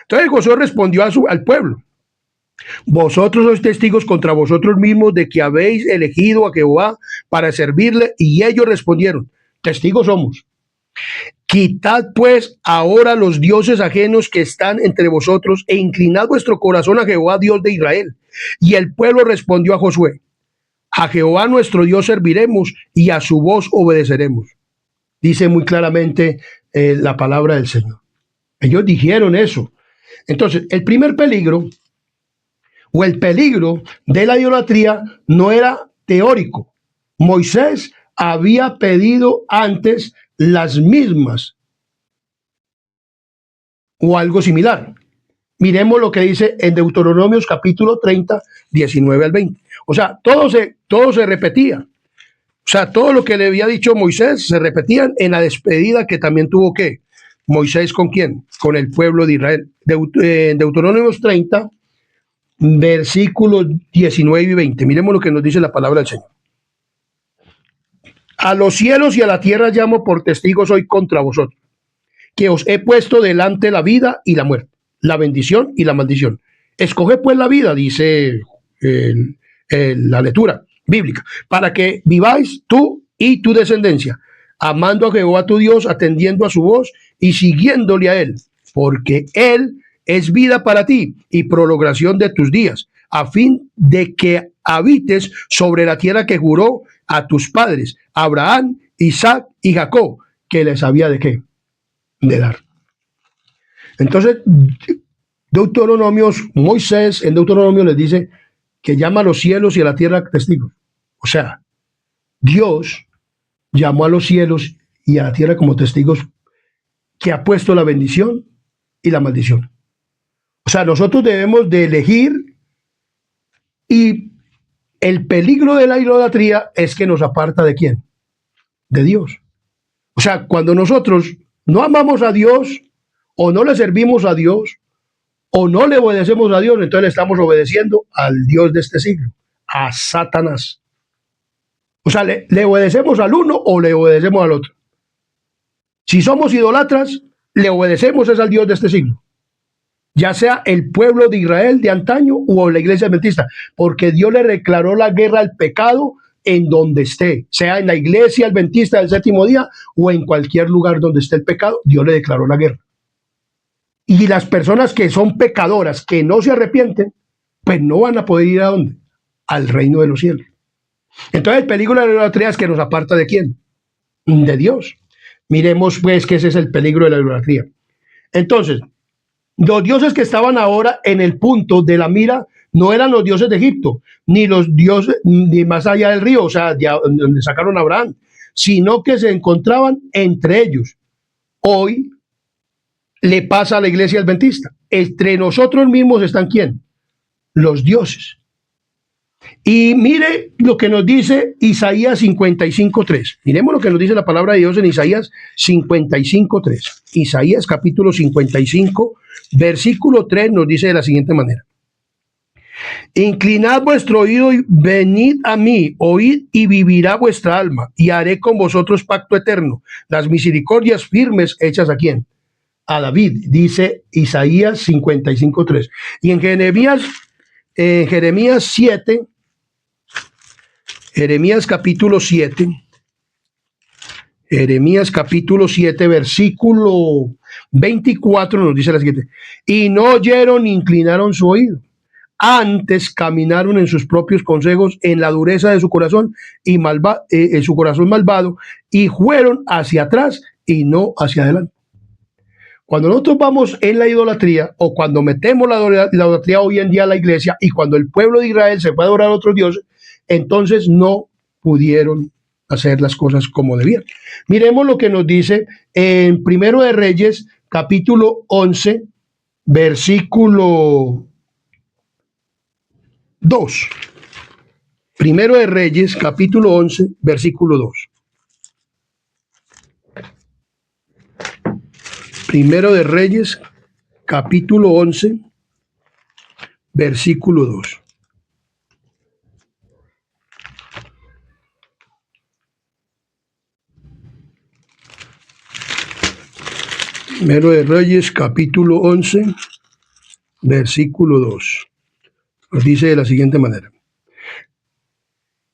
Entonces Josué respondió al pueblo: vosotros sois testigos contra vosotros mismos de que habéis elegido a Jehová para servirle. Y ellos respondieron: testigos somos. Quitad pues ahora los dioses ajenos que están entre vosotros e inclinad vuestro corazón a Jehová, Dios de Israel. Y el pueblo respondió a Josué: a Jehová nuestro Dios serviremos y a su voz obedeceremos. Dice muy claramente la palabra del Señor. Ellos dijeron eso. Entonces, el primer peligro o el peligro de la idolatría no era teórico. Moisés había pedido antes las mismas o algo similar. Miremos lo que dice en Deuteronomios capítulo 30, 19 al 20. O sea, todo se repetía. O sea, todo lo que le había dicho Moisés se repetían en la despedida que también tuvo que Moisés ¿con quién? Con el pueblo de Israel. Deuteronomios 30, versículos 19 y 20. Miremos lo que nos dice la palabra del Señor. A los cielos y a la tierra llamo por testigos hoy contra vosotros, que os he puesto delante la vida y la muerte, la bendición y la maldición. Escoge pues la vida, dice la lectura bíblica, para que viváis tú y tu descendencia, amando a Jehová tu Dios, atendiendo a su voz y siguiéndole a él, porque él es vida para ti y prolongación de tus días, a fin de que habites sobre la tierra que juró a tus padres, Abraham, Isaac y Jacob, que les había de qué, de dar. Entonces, Moisés en Deuteronomio les dice que llama a los cielos y a la tierra testigos. O sea, Dios llamó a los cielos y a la tierra como testigos, que ha puesto la bendición y la maldición. O sea, nosotros debemos de elegir, y el peligro de la idolatría es que nos aparta ¿de quién? De Dios. O sea, cuando nosotros no amamos a Dios, o no le servimos a Dios, o no le obedecemos a Dios, entonces le estamos obedeciendo al Dios de este siglo, a Satanás. O sea, le obedecemos al uno o le obedecemos al otro. Si somos idolatras, le obedecemos es al Dios de este siglo, ya sea el pueblo de Israel de antaño o la iglesia adventista, porque Dios le declaró la guerra al pecado en donde esté, sea en la iglesia adventista del séptimo día o en cualquier lugar donde esté el pecado, Dios le declaró la guerra. Y las personas que son pecadoras, que no se arrepienten, pues no van a poder ir ¿a dónde? Al reino de los cielos. Entonces el peligro de la idolatría es que nos aparta ¿de quién? De Dios. Miremos pues que ese es el peligro de la idolatría. Entonces, los dioses que estaban ahora en el punto de la mira no eran los dioses de Egipto, ni los dioses ni más allá del río, o sea, donde sacaron a Abraham, sino que se encontraban entre ellos. Hoy le pasa a la iglesia adventista. Entre nosotros mismos están ¿quién? Los dioses. Y mire lo que nos dice Isaías 55:3. Miremos lo que nos dice la palabra de Dios en Isaías 55:3. Isaías capítulo 55, versículo 3 nos dice de la siguiente manera. Inclinad vuestro oído y venid a mí, oíd y vivirá vuestra alma, y haré con vosotros pacto eterno, las misericordias firmes hechas ¿a quién? A David, dice Isaías 55:3. Y en Jeremías 7, Jeremías capítulo 7, versículo 24 nos dice la siguiente: y no oyeron ni inclinaron su oído, antes caminaron en sus propios consejos, en la dureza de su corazón y en su corazón malvado, y fueron hacia atrás y no hacia adelante. Cuando nosotros vamos en la idolatría, o cuando metemos la idolatría hoy en día a la iglesia, y cuando el pueblo de Israel se fue a adorar a otros dioses, entonces no pudieron hacer las cosas como debían. Miremos lo que nos dice en Primero de Reyes, capítulo 11, versículo 2. Primero de Reyes, capítulo 11, versículo 2. Primero de Reyes, capítulo 11, versículo 2. Primero de Reyes, capítulo 11, versículo 2. Nos dice de la siguiente manera: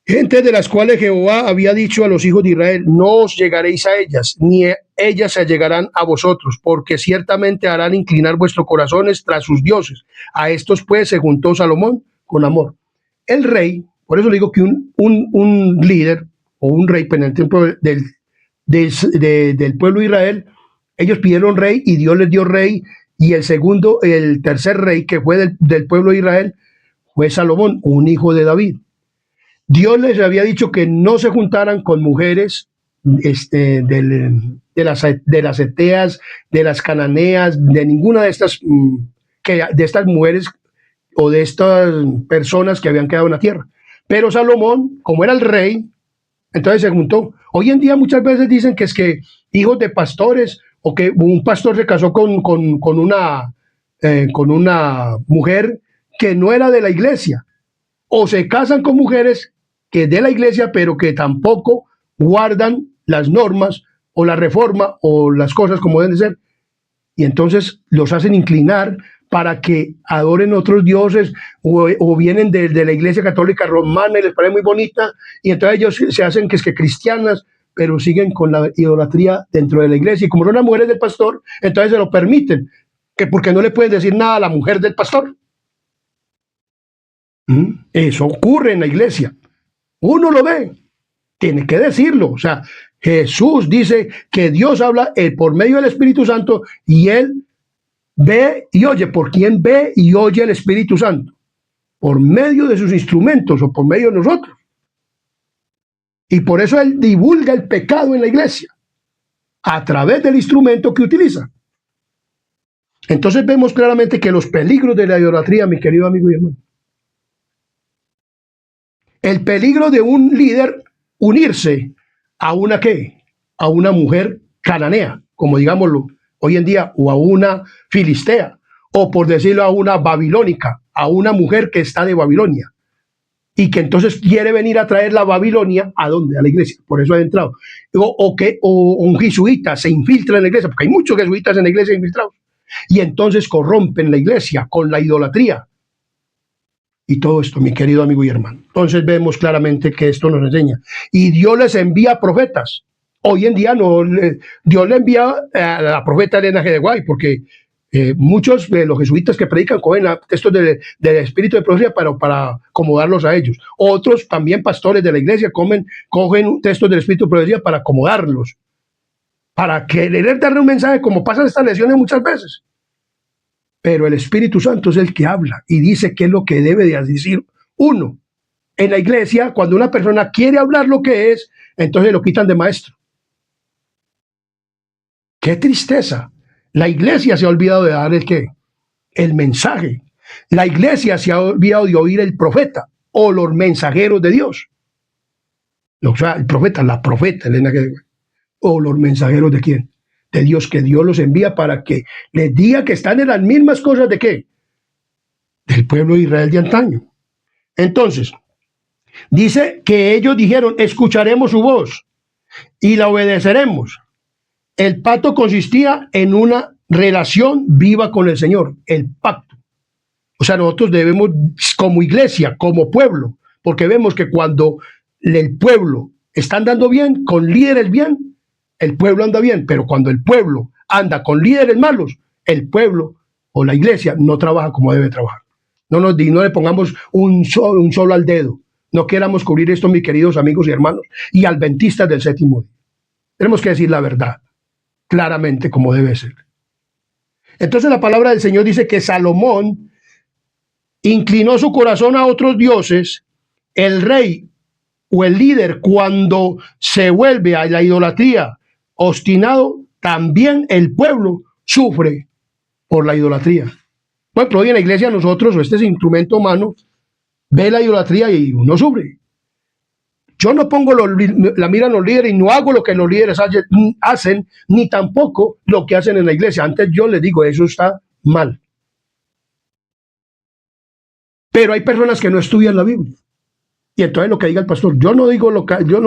gente de las cuales Jehová había dicho a los hijos de Israel, no os llegaréis a ellas, ni ellas se llegarán a vosotros, porque ciertamente harán inclinar vuestros corazones tras sus dioses. A estos pues se juntó Salomón con amor. El rey, por eso digo que un líder o un rey en el tiempo del pueblo de Israel, ellos pidieron rey y Dios les dio rey, y el tercer rey que fue del pueblo de Israel fue Salomón, un hijo de David. Dios les había dicho que no se juntaran con mujeres de las heteas, de las cananeas, de ninguna de estas, de estas mujeres o de estas personas que habían quedado en la tierra. Pero Salomón, como era el rey, entonces se juntó. Hoy en día muchas veces dicen que es que hijos de pastores, o que un pastor se casó con una mujer que no era de la iglesia, o se casan con mujeres que de la iglesia, pero que tampoco guardan las normas o la reforma o las cosas como deben de ser. Y entonces los hacen inclinar para que adoren otros dioses, o vienen de la iglesia católica romana y les parece muy bonita, y entonces ellos se hacen que cristianas, pero siguen con la idolatría dentro de la iglesia. Y como son las mujeres del pastor, entonces se lo permiten, porque no le pueden decir nada a la mujer del pastor. Eso ocurre en la iglesia. Uno lo ve, tiene que decirlo. O sea, Jesús dice que Dios habla por medio del Espíritu Santo, y Él ve y oye. ¿Por quién ve y oye el Espíritu Santo? Por medio de sus instrumentos, o por medio de nosotros. Y por eso Él divulga el pecado en la iglesia, a través del instrumento que utiliza. Entonces vemos claramente que los peligros de la idolatría, mi querido amigo y hermano. El peligro de un líder unirse a una ¿qué? A una mujer cananea, como digámoslo hoy en día, o a una filistea, o por decirlo a una babilónica, a una mujer que está de Babilonia, y que entonces quiere venir a traer la Babilonia ¿a dónde? A la iglesia. Por eso ha entrado. O un jesuita se infiltra en la iglesia, porque hay muchos jesuitas en la iglesia infiltrados, y entonces corrompen la iglesia con la idolatría. Y todo esto, mi querido amigo y hermano. Entonces vemos claramente que esto nos enseña. Y Dios les envía profetas. Hoy en día Dios le envía a la profeta Elena G. de White, porque muchos de los jesuitas que predican cogen textos del espíritu de profecía para acomodarlos a ellos. Otros también pastores de la iglesia cogen textos del espíritu de profecía para acomodarlos, para querer darle un mensaje, como pasa en estas lecciones muchas veces. Pero el Espíritu Santo es el que habla y dice qué es lo que debe de decir uno. En la iglesia, cuando una persona quiere hablar lo que es, entonces lo quitan de maestro. ¡Qué tristeza! La iglesia se ha olvidado de dar el mensaje. La iglesia se ha olvidado de oír el profeta o los mensajeros de Dios. O sea, el profeta, la profeta, Elena, o los mensajeros de quién? De Dios, que Dios los envía para que les diga que están en las mismas cosas de qué? Del pueblo de Israel de antaño. Entonces, dice que ellos dijeron, escucharemos su voz y la obedeceremos. El pacto consistía en una relación viva con el Señor, el pacto. O sea, nosotros debemos, como iglesia, como pueblo, porque vemos que cuando el pueblo está andando bien, con líderes bien, el pueblo anda bien, pero cuando el pueblo anda con líderes malos, el pueblo o la iglesia no trabaja como debe trabajar. No le pongamos un solo al dedo. No queramos cubrir esto, mis queridos amigos y hermanos y adventistas del séptimo día. Tenemos que decir la verdad claramente como debe ser. Entonces la palabra del Señor dice que Salomón inclinó su corazón a otros dioses. El rey o el líder, cuando se vuelve a la idolatría obstinado, también el pueblo sufre por la idolatría. Por ejemplo, hoy en la iglesia nosotros, o este es instrumento humano, ve la idolatría y uno sufre. Yo no pongo la mira en los líderes y no hago lo que los líderes hacen, ni tampoco lo que hacen en la iglesia. Antes yo les digo, eso está mal. Pero hay personas que no estudian la Biblia. Y entonces lo que diga el pastor, yo no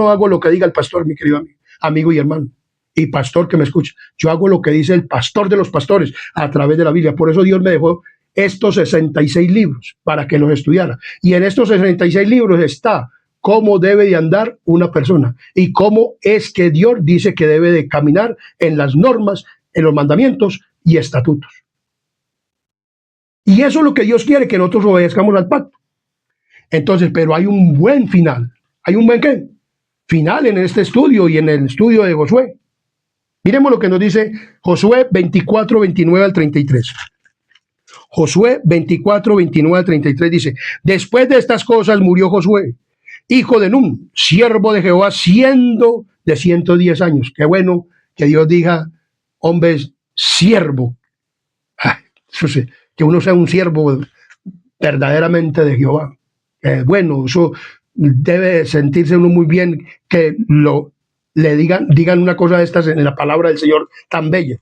hago lo que diga el pastor, mi querido amigo y hermano, y pastor que me escucha. Yo hago lo que dice el pastor de los pastores a través de la Biblia. Por eso Dios me dejó estos 66 libros para que los estudiara. Y en estos 66 libros está cómo debe de andar una persona y cómo es que Dios dice que debe de caminar en las normas, en los mandamientos y estatutos. Y eso es lo que Dios quiere, que nosotros obedezcamos al pacto. Entonces, pero hay un buen final. ¿Hay un buen qué? Final en este estudio y en el estudio de Josué. Miremos lo que nos dice Josué 24, 29 al 33. Josué 24, 29 al 33 dice, después de estas cosas murió Josué, hijo de Nun, siervo de Jehová, siendo de 110 años. Qué bueno que Dios diga, hombres, siervo. Eso sí, que uno sea un siervo verdaderamente de Jehová. Bueno, eso debe sentirse uno muy bien que le digan una cosa de estas en la palabra del Señor tan bella.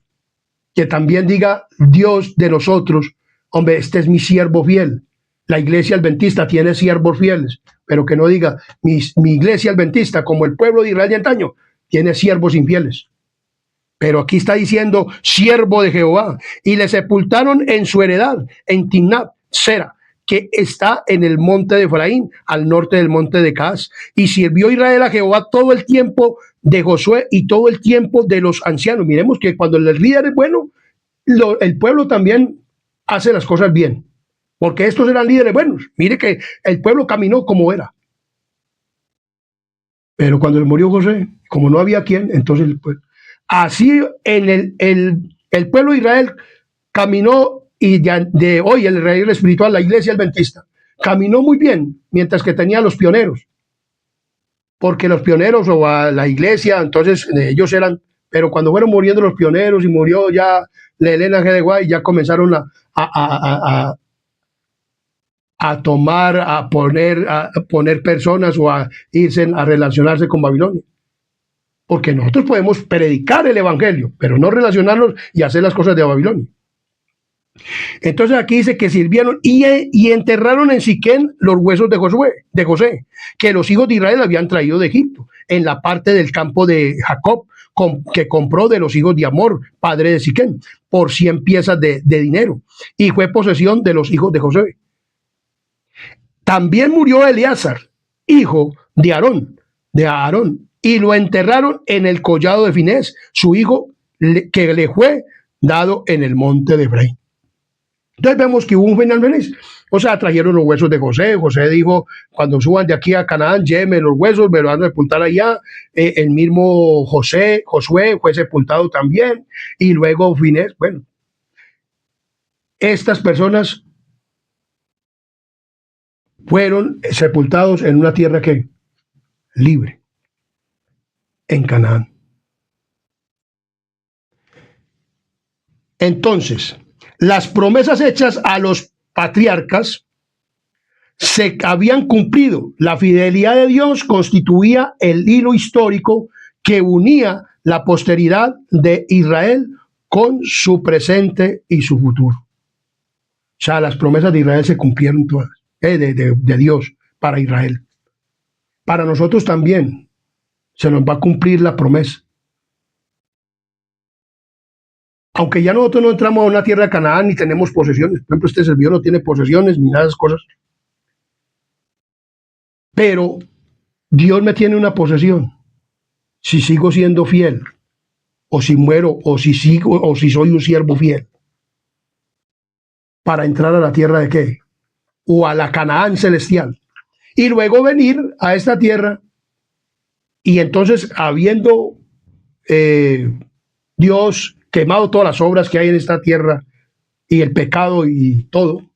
Que también diga Dios de nosotros, hombre, este es mi siervo fiel. La iglesia adventista tiene siervos fieles, pero que no diga mi iglesia adventista, como el pueblo de Israel de antaño, tiene siervos infieles. Pero aquí está diciendo siervo de Jehová, y le sepultaron en su heredad, en Timnat Sera, que está en el monte de Efraín, al norte del monte de Caz. Y sirvió Israel a Jehová todo el tiempo de Josué y todo el tiempo de los ancianos. Miremos que cuando el líder es bueno, el pueblo también hace las cosas bien, porque estos eran líderes buenos. Mire que el pueblo caminó como era. Pero cuando murió José, como no había quien, entonces el pueblo. Así en el pueblo de Israel caminó, y de hoy el Israel espiritual, la iglesia adventista, caminó muy bien mientras que tenía los pioneros. Porque los pioneros o a la iglesia, entonces ellos eran, pero cuando fueron muriendo los pioneros y murió ya la Elena G. de White, ya comenzaron a poner personas o a irse a relacionarse con Babilonia. Porque nosotros podemos predicar el evangelio, pero no relacionarnos y hacer las cosas de Babilonia. Entonces aquí dice que sirvieron y enterraron en Siquén los huesos de José, que los hijos de Israel habían traído de Egipto, en la parte del campo de Jacob, que compró de los hijos de Amor, padre de Siquén, por 100 piezas de dinero, y fue posesión de los hijos de José. También murió Eleazar, hijo de Aarón, y lo enterraron en el collado de Finés, su hijo, que le fue dado en el monte de Efraín. Entonces vemos que hubo un final feliz. O sea, trajeron los huesos de José. José dijo, cuando suban de aquí a Canaán, llévenme los huesos, me los van a sepultar allá. El mismo Josué fue sepultado también. Y luego Finés. Bueno, estas personas fueron sepultados en una tierra que libre, en Canaán. Entonces, las promesas hechas a los patriarcas se habían cumplido. La fidelidad de Dios constituía el hilo histórico que unía la posteridad de Israel con su presente y su futuro. O sea, las promesas de Israel se cumplieron todas, de Dios para Israel. Para nosotros también se nos va a cumplir la promesa. Aunque ya nosotros no entramos a una tierra de Canaán ni tenemos posesiones. Por ejemplo, este servidor no tiene posesiones ni nada de esas cosas. Pero Dios me tiene una posesión. Si sigo siendo fiel, o si muero, o si sigo, o si soy un siervo fiel, para entrar a la tierra de qué, o a la Canaán celestial, y luego venir a esta tierra, y entonces habiendo Dios quemado todas las obras que hay en esta tierra, y el pecado y todo,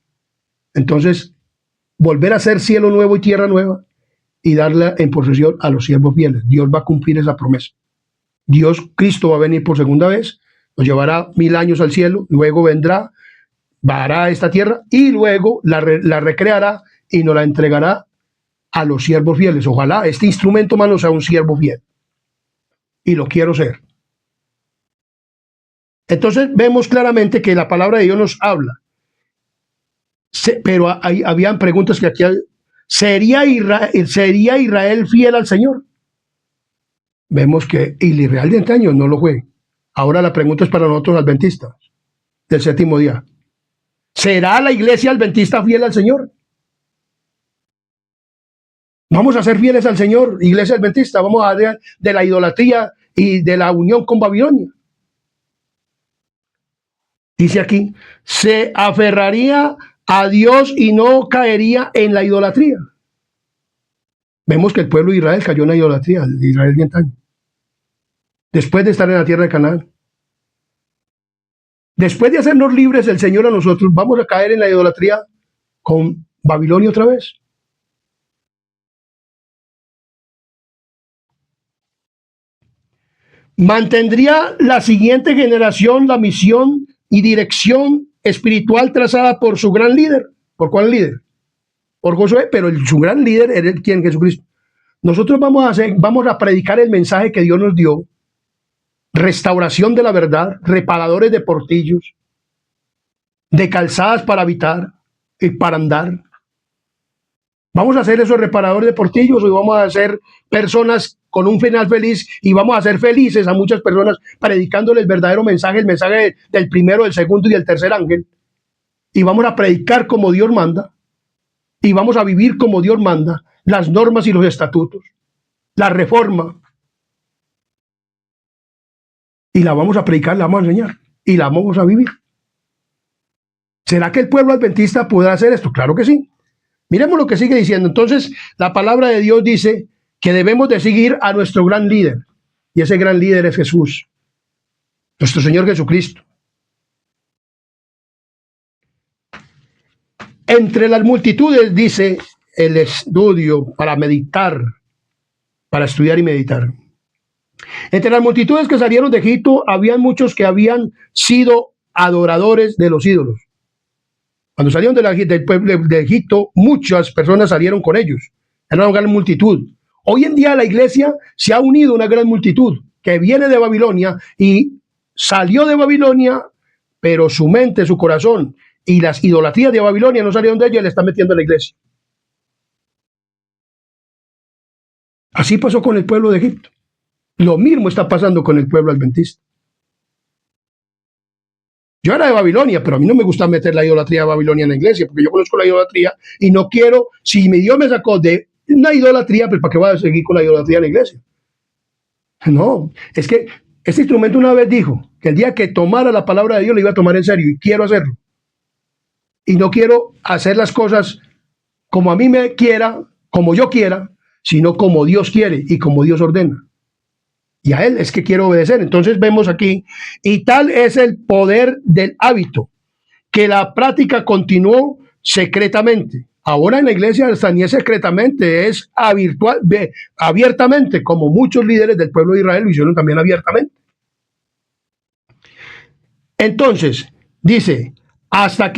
entonces volver a ser cielo nuevo y tierra nueva, y darla en posesión a los siervos fieles. Dios va a cumplir esa promesa. Dios, Cristo va a venir por segunda vez, nos llevará 1000 años al cielo, luego vendrá, bajará a esta tierra y luego la recreará y nos la entregará a los siervos fieles. Ojalá este instrumento humano sea un siervo fiel. Y lo quiero ser. Entonces vemos claramente que la palabra de Dios nos habla. Pero habían preguntas que aquí... ¿Sería Israel fiel al Señor? Vemos que el Israel de antaño no lo fue. Ahora la pregunta es para nosotros adventistas del séptimo día. ¿Será la iglesia adventista fiel al Señor? Vamos a ser fieles al Señor, iglesia adventista. Vamos a ver de la idolatría y de la unión con Babilonia. Dice aquí, se aferraría a Dios y no caería en la idolatría. Vemos que el pueblo de Israel cayó en la idolatría, el Israel de antaño. Después de estar en la tierra de Canaán. Después de hacernos libres el Señor a nosotros, vamos a caer en la idolatría con Babilonia otra vez. ¿Mantendría la siguiente generación la misión y dirección espiritual trazada por su gran líder? ¿Por cuál líder? Por Josué, pero su gran líder era ¿quién? Jesucristo. Nosotros vamos a predicar el mensaje que Dios nos dio, restauración de la verdad, reparadores de portillos, de calzadas para habitar y para andar. Vamos a hacer esos reparadores de portillos y vamos a ser personas con un final feliz y vamos a hacer felices a muchas personas predicándoles el verdadero mensaje, el mensaje del primero, del segundo y del tercer ángel. Y vamos a predicar como Dios manda y vamos a vivir como Dios manda, las normas y los estatutos, la reforma. Y la vamos a predicar, la vamos a enseñar y la vamos a vivir. ¿Será que el pueblo adventista podrá hacer esto? Claro que sí. Miremos lo que sigue diciendo. Entonces, la palabra de Dios dice que debemos de seguir a nuestro gran líder. Y ese gran líder es Jesús, nuestro Señor Jesucristo. Entre las multitudes, dice el estudio para meditar, para estudiar y meditar. Entre las multitudes que salieron de Egipto, habían muchos que habían sido adoradores de los ídolos. Cuando salieron del pueblo de Egipto, muchas personas salieron con ellos. Era una gran multitud. Hoy en día la iglesia se ha unido a una gran multitud que viene de Babilonia y salió de Babilonia, pero su mente, su corazón y las idolatrías de Babilonia no salieron de ella y le están metiendo a la iglesia. Así pasó con el pueblo de Egipto. Lo mismo está pasando con el pueblo adventista. Yo era de Babilonia, pero a mí no me gusta meter la idolatría de Babilonia en la iglesia, porque yo conozco la idolatría y no quiero, si mi Dios me sacó de una idolatría, pues ¿para qué voy a seguir con la idolatría en la iglesia? No, es que este instrumento una vez dijo que el día que tomara la palabra de Dios, lo iba a tomar en serio, y quiero hacerlo. Y no quiero hacer las cosas como a mí me quiera, como yo quiera, sino como Dios quiere y como Dios ordena. Y a Él es que quiero obedecer. Entonces vemos aquí, y tal es el poder del hábito, que la práctica continuó secretamente. Ahora en la iglesia hasta ni es secretamente, es abiertamente, como muchos líderes del pueblo de Israel lo hicieron también abiertamente. Entonces, dice, hasta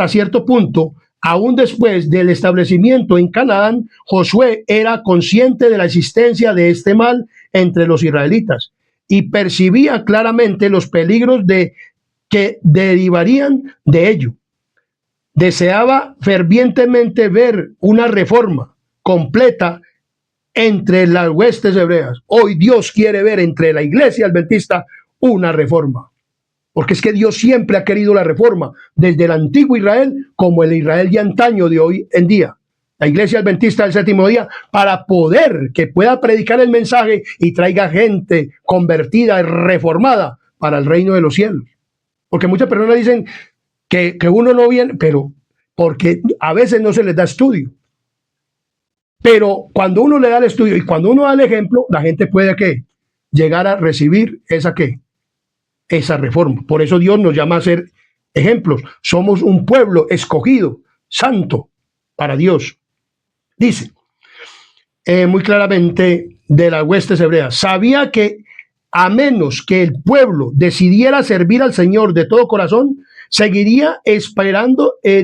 cierto punto, aún después del establecimiento en Canaán, Josué era consciente de la existencia de este mal entre los israelitas y percibía claramente los peligros que derivarían de ello. Deseaba fervientemente ver una reforma completa entre las huestes hebreas. Hoy Dios quiere ver entre la iglesia adventista una reforma. Porque es que Dios siempre ha querido la reforma, desde el antiguo Israel como el Israel de antaño de hoy en día. La iglesia adventista del séptimo día, para poder que pueda predicar el mensaje y traiga gente convertida y reformada para el reino de los cielos. Porque muchas personas dicen que uno no viene, pero porque a veces no se les da estudio. Pero cuando uno le da el estudio y cuando uno da el ejemplo, la gente puede ¿qué? Llegar a recibir esa reforma. Por eso Dios nos llama a ser ejemplos. Somos un pueblo escogido, santo para Dios. Dice muy claramente de las huestes hebreas, sabía que a menos que el pueblo decidiera servir al Señor de todo corazón, seguiría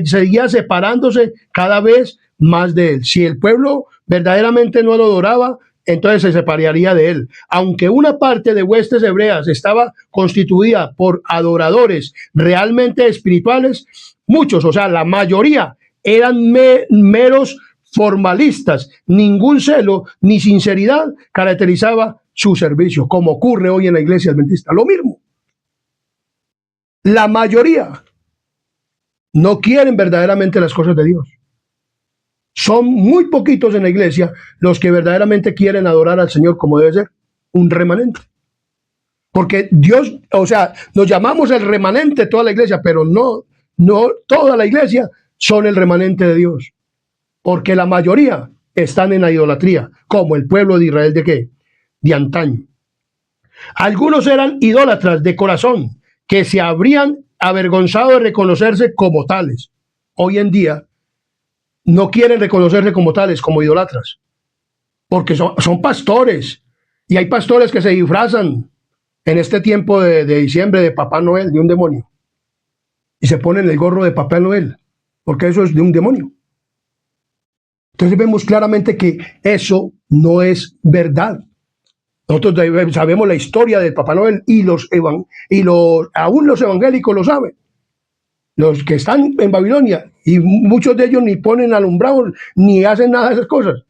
seguía separándose cada vez más de él. Si el pueblo verdaderamente no lo adoraba, entonces se separaría de él. Aunque una parte de huestes hebreas estaba constituida por adoradores realmente espirituales, muchos, o sea, la mayoría, eran meros formalistas. Ningún celo ni sinceridad caracterizaba su servicio, como ocurre hoy en la iglesia adventista. Lo mismo. La mayoría no quieren verdaderamente las cosas de Dios. Son muy poquitos en la iglesia los que verdaderamente quieren adorar al Señor como debe ser, un remanente. Porque Dios, o sea, nos llamamos el remanente toda la iglesia, pero no toda la iglesia son el remanente de Dios. Porque la mayoría están en la idolatría, como el pueblo de Israel de qué? De antaño. Algunos eran idólatras de corazón, que se habrían avergonzado de reconocerse como tales. Hoy en día no quieren reconocerse como tales, como idolatras, porque son pastores, y hay pastores que se disfrazan en este tiempo de diciembre de Papá Noel, de un demonio, y se ponen el gorro de Papá Noel, porque eso es de un demonio. Entonces vemos claramente que eso no es verdad. Nosotros sabemos la historia del Papá Noel y aún los evangélicos lo saben. Los que están en Babilonia, y muchos de ellos ni ponen alumbrado ni hacen nada de esas cosas.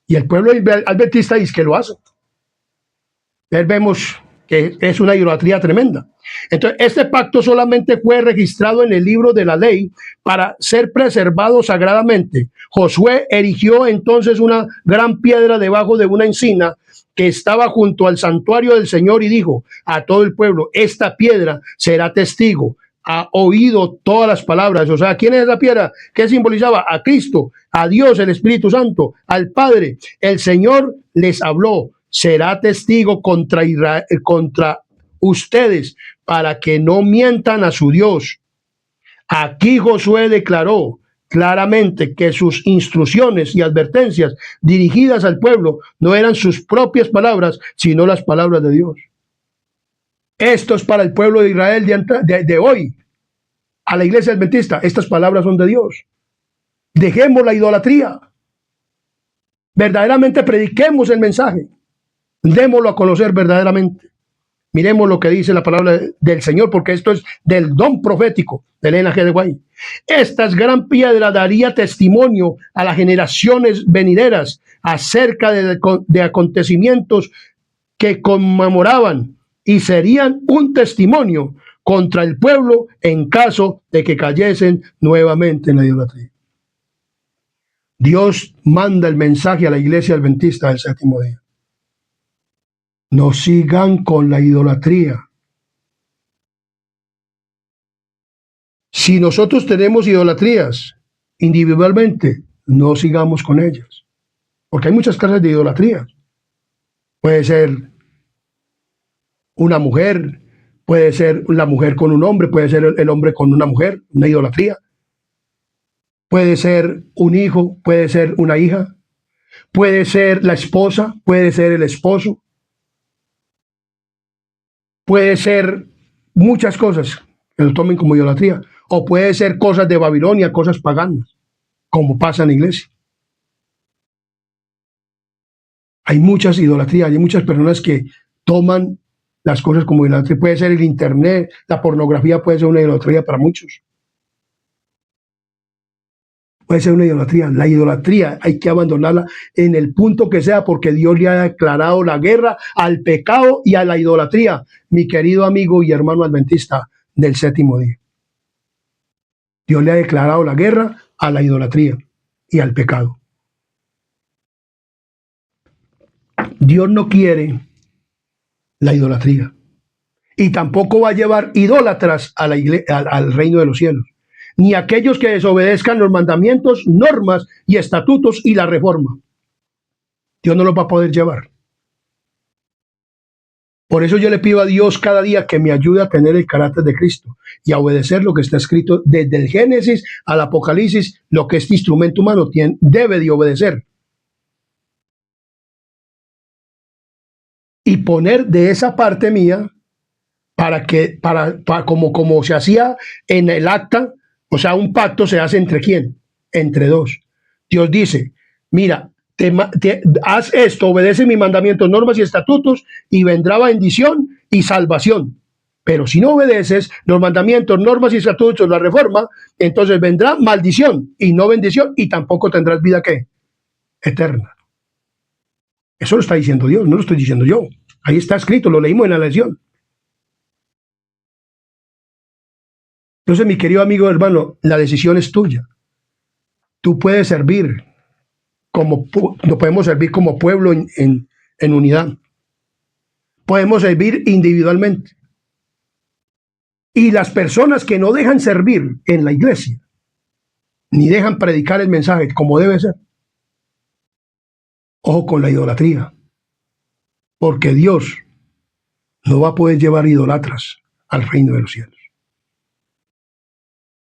Y el pueblo adventista dice que lo hace. Entonces vemos que es una idolatría tremenda. Entonces, este pacto solamente fue registrado en el libro de la ley para ser preservado sagradamente. Josué erigió entonces una gran piedra debajo de una encina que estaba junto al santuario del Señor y dijo a todo el pueblo: esta piedra será testigo. Ha oído todas las palabras. O sea, ¿quién es esa piedra? ¿Qué simbolizaba? A Cristo, a Dios, el Espíritu Santo, al Padre. El Señor les habló. Será testigo contra ustedes para que no mientan a su Dios. Aquí Josué declaró claramente que sus instrucciones y advertencias dirigidas al pueblo no eran sus propias palabras, sino las palabras de Dios. Esto es para el pueblo de Israel de hoy. A la iglesia adventista, estas palabras son de Dios. Dejemos la idolatría. Verdaderamente prediquemos el mensaje. Démoslo a conocer verdaderamente. Miremos lo que dice la palabra del Señor, porque esto es del don profético de Elena G. de White. Esta gran piedra daría testimonio a las generaciones venideras acerca de acontecimientos que conmemoraban y serían un testimonio contra el pueblo en caso de que cayesen nuevamente en la idolatría. Dios manda el mensaje a la iglesia adventista del séptimo día. No sigan con la idolatría. Si nosotros tenemos idolatrías individualmente, no sigamos con ellas. Porque hay muchas clases de idolatría. Puede ser una mujer, puede ser la mujer con un hombre, puede ser el hombre con una mujer, una idolatría. Puede ser un hijo, puede ser una hija, puede ser la esposa, puede ser el esposo, puede ser muchas cosas que lo tomen como idolatría, o puede ser cosas de Babilonia, cosas paganas, como pasa en la iglesia. Hay muchas idolatrías, hay muchas personas que toman las cosas como idolatría. Puede ser el internet, la pornografía puede ser una idolatría para muchos. Puede ser una idolatría. La idolatría hay que abandonarla en el punto que sea, porque Dios le ha declarado la guerra al pecado y a la idolatría, mi querido amigo y hermano adventista del séptimo día. Dios le ha declarado la guerra a la idolatría y al pecado. Dios no quiere la idolatría y tampoco va a llevar idólatras a la al reino de los cielos, ni aquellos que desobedezcan los mandamientos, normas y estatutos y la reforma. Dios no los va a poder llevar. Por eso yo le pido a Dios cada día que me ayude a tener el carácter de Cristo y a obedecer lo que está escrito desde el Génesis al Apocalipsis, lo que este instrumento humano debe de obedecer. Y poner de esa parte mía para que, como se hacía en el acta, o sea, un pacto se hace entre quién, entre dos. Dios dice, mira, haz esto, obedece mis mandamientos, normas y estatutos, y vendrá bendición y salvación. Pero si no obedeces los mandamientos, normas y estatutos, la reforma, entonces vendrá maldición y no bendición, y tampoco tendrás vida ¿qué? Eterna. Eso lo está diciendo Dios, no lo estoy diciendo yo. Ahí está escrito, lo leímos en la lección. Entonces, mi querido amigo hermano, la decisión es tuya. Tú puedes servir no podemos servir como pueblo en unidad. Podemos servir individualmente. Y las personas que no dejan servir en la iglesia, ni dejan predicar el mensaje como debe ser, ojo con la idolatría. Porque Dios no va a poder llevar idolatras al reino de los cielos.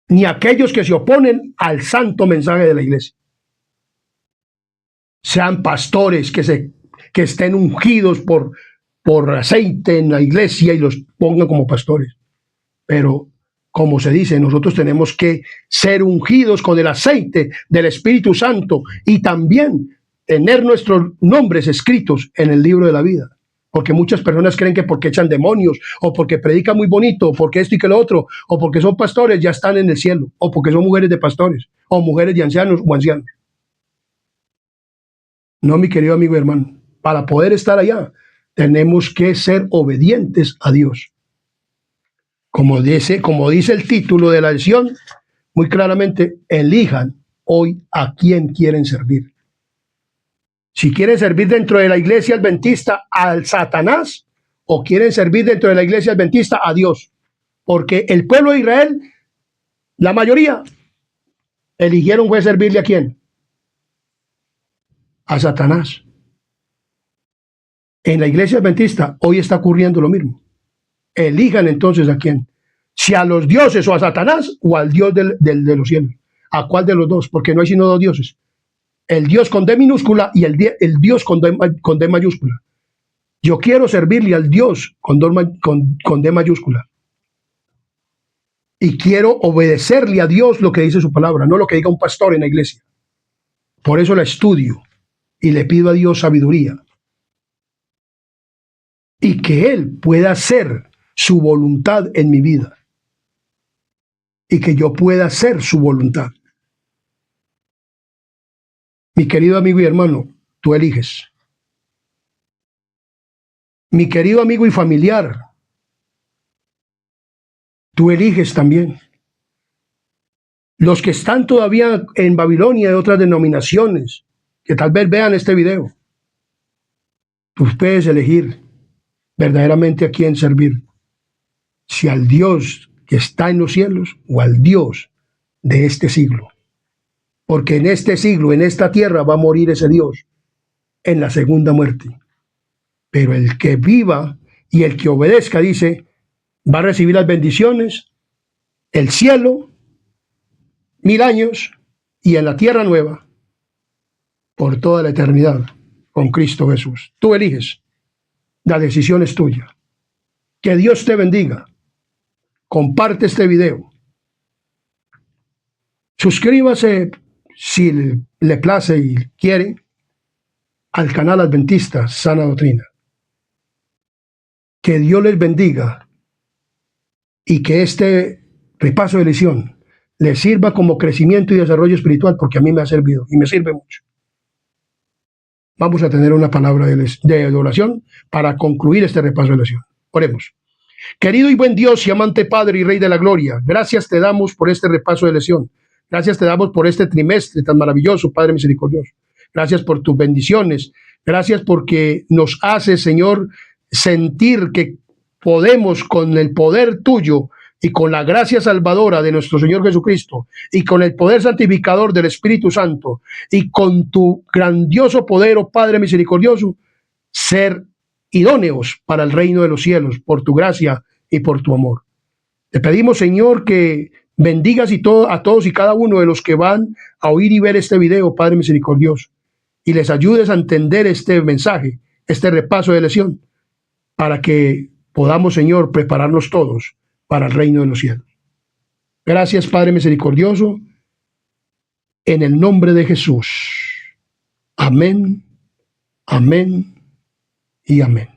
Ni aquellos que se oponen al santo mensaje de la iglesia. Sean pastores que estén ungidos por aceite en la iglesia y los pongan como pastores. Pero, como se dice, nosotros tenemos que ser ungidos con el aceite del Espíritu Santo y también tener nuestros nombres escritos en el libro de la vida. Porque muchas personas creen que porque echan demonios, o porque predican muy bonito, o porque esto y que lo otro, o porque son pastores, ya están en el cielo, o porque son mujeres de pastores, o mujeres de ancianos o ancianos. No, mi querido amigo y hermano, para poder estar allá, tenemos que ser obedientes a Dios. Como dice el título de la lección, muy claramente, elijan hoy a quién quieren servir. Si quieren servir dentro de la iglesia adventista al Satanás, o quieren servir dentro de la iglesia adventista a Dios. Porque el pueblo de Israel, la mayoría, eligieron fue servirle a quién. A Satanás. En la iglesia adventista hoy está ocurriendo lo mismo. Elijan entonces a quién. Si a los dioses o a Satanás o al Dios de los cielos. ¿A cuál de los dos? Porque no hay sino dos dioses. El Dios con D minúscula y el Dios con D mayúscula. Yo quiero servirle al Dios con D mayúscula. Y quiero obedecerle a Dios lo que dice su palabra, no lo que diga un pastor en la iglesia. Por eso la estudio y le pido a Dios sabiduría. Y que Él pueda hacer su voluntad en mi vida. Y que yo pueda hacer su voluntad. Mi querido amigo y hermano, tú eliges. Mi querido amigo y familiar, Tú eliges también. Los que están todavía en Babilonia de otras denominaciones, que tal vez vean este video, tú puedes elegir verdaderamente a quién servir. Si al Dios que está en los cielos o al Dios de este siglo. Porque en este siglo, en esta tierra, va a morir ese Dios en la segunda muerte. Pero el que viva y el que obedezca, dice, va a recibir las bendiciones, el cielo, 1000 años, y en la tierra nueva, por toda la eternidad, con Cristo Jesús. Tú eliges. La decisión es tuya. Que Dios te bendiga. Comparte este video. Suscríbase, si le place y quiere, al canal Adventista Sana Doctrina. Que Dios les bendiga y que este repaso de lección les sirva como crecimiento y desarrollo espiritual, porque a mí me ha servido y me sirve mucho. Vamos a tener una palabra de oración para concluir este repaso de lección. Oremos. Querido y buen Dios y amante Padre y Rey de la Gloria, gracias te damos por este repaso de lección. Gracias te damos por este trimestre tan maravilloso, Padre misericordioso. Gracias por tus bendiciones. Gracias porque nos hace, Señor, sentir que podemos, con el poder tuyo y con la gracia salvadora de nuestro Señor Jesucristo y con el poder santificador del Espíritu Santo y con tu grandioso poder, oh Padre misericordioso, ser idóneos para el reino de los cielos por tu gracia y por tu amor. Te pedimos, Señor, que bendigas a todos y cada uno de los que van a oír y ver este video, Padre misericordioso, y les ayudes a entender este mensaje, este repaso de lección, para que podamos, Señor, prepararnos todos para el reino de los cielos. Gracias, Padre misericordioso, en el nombre de Jesús. Amén, amén y amén.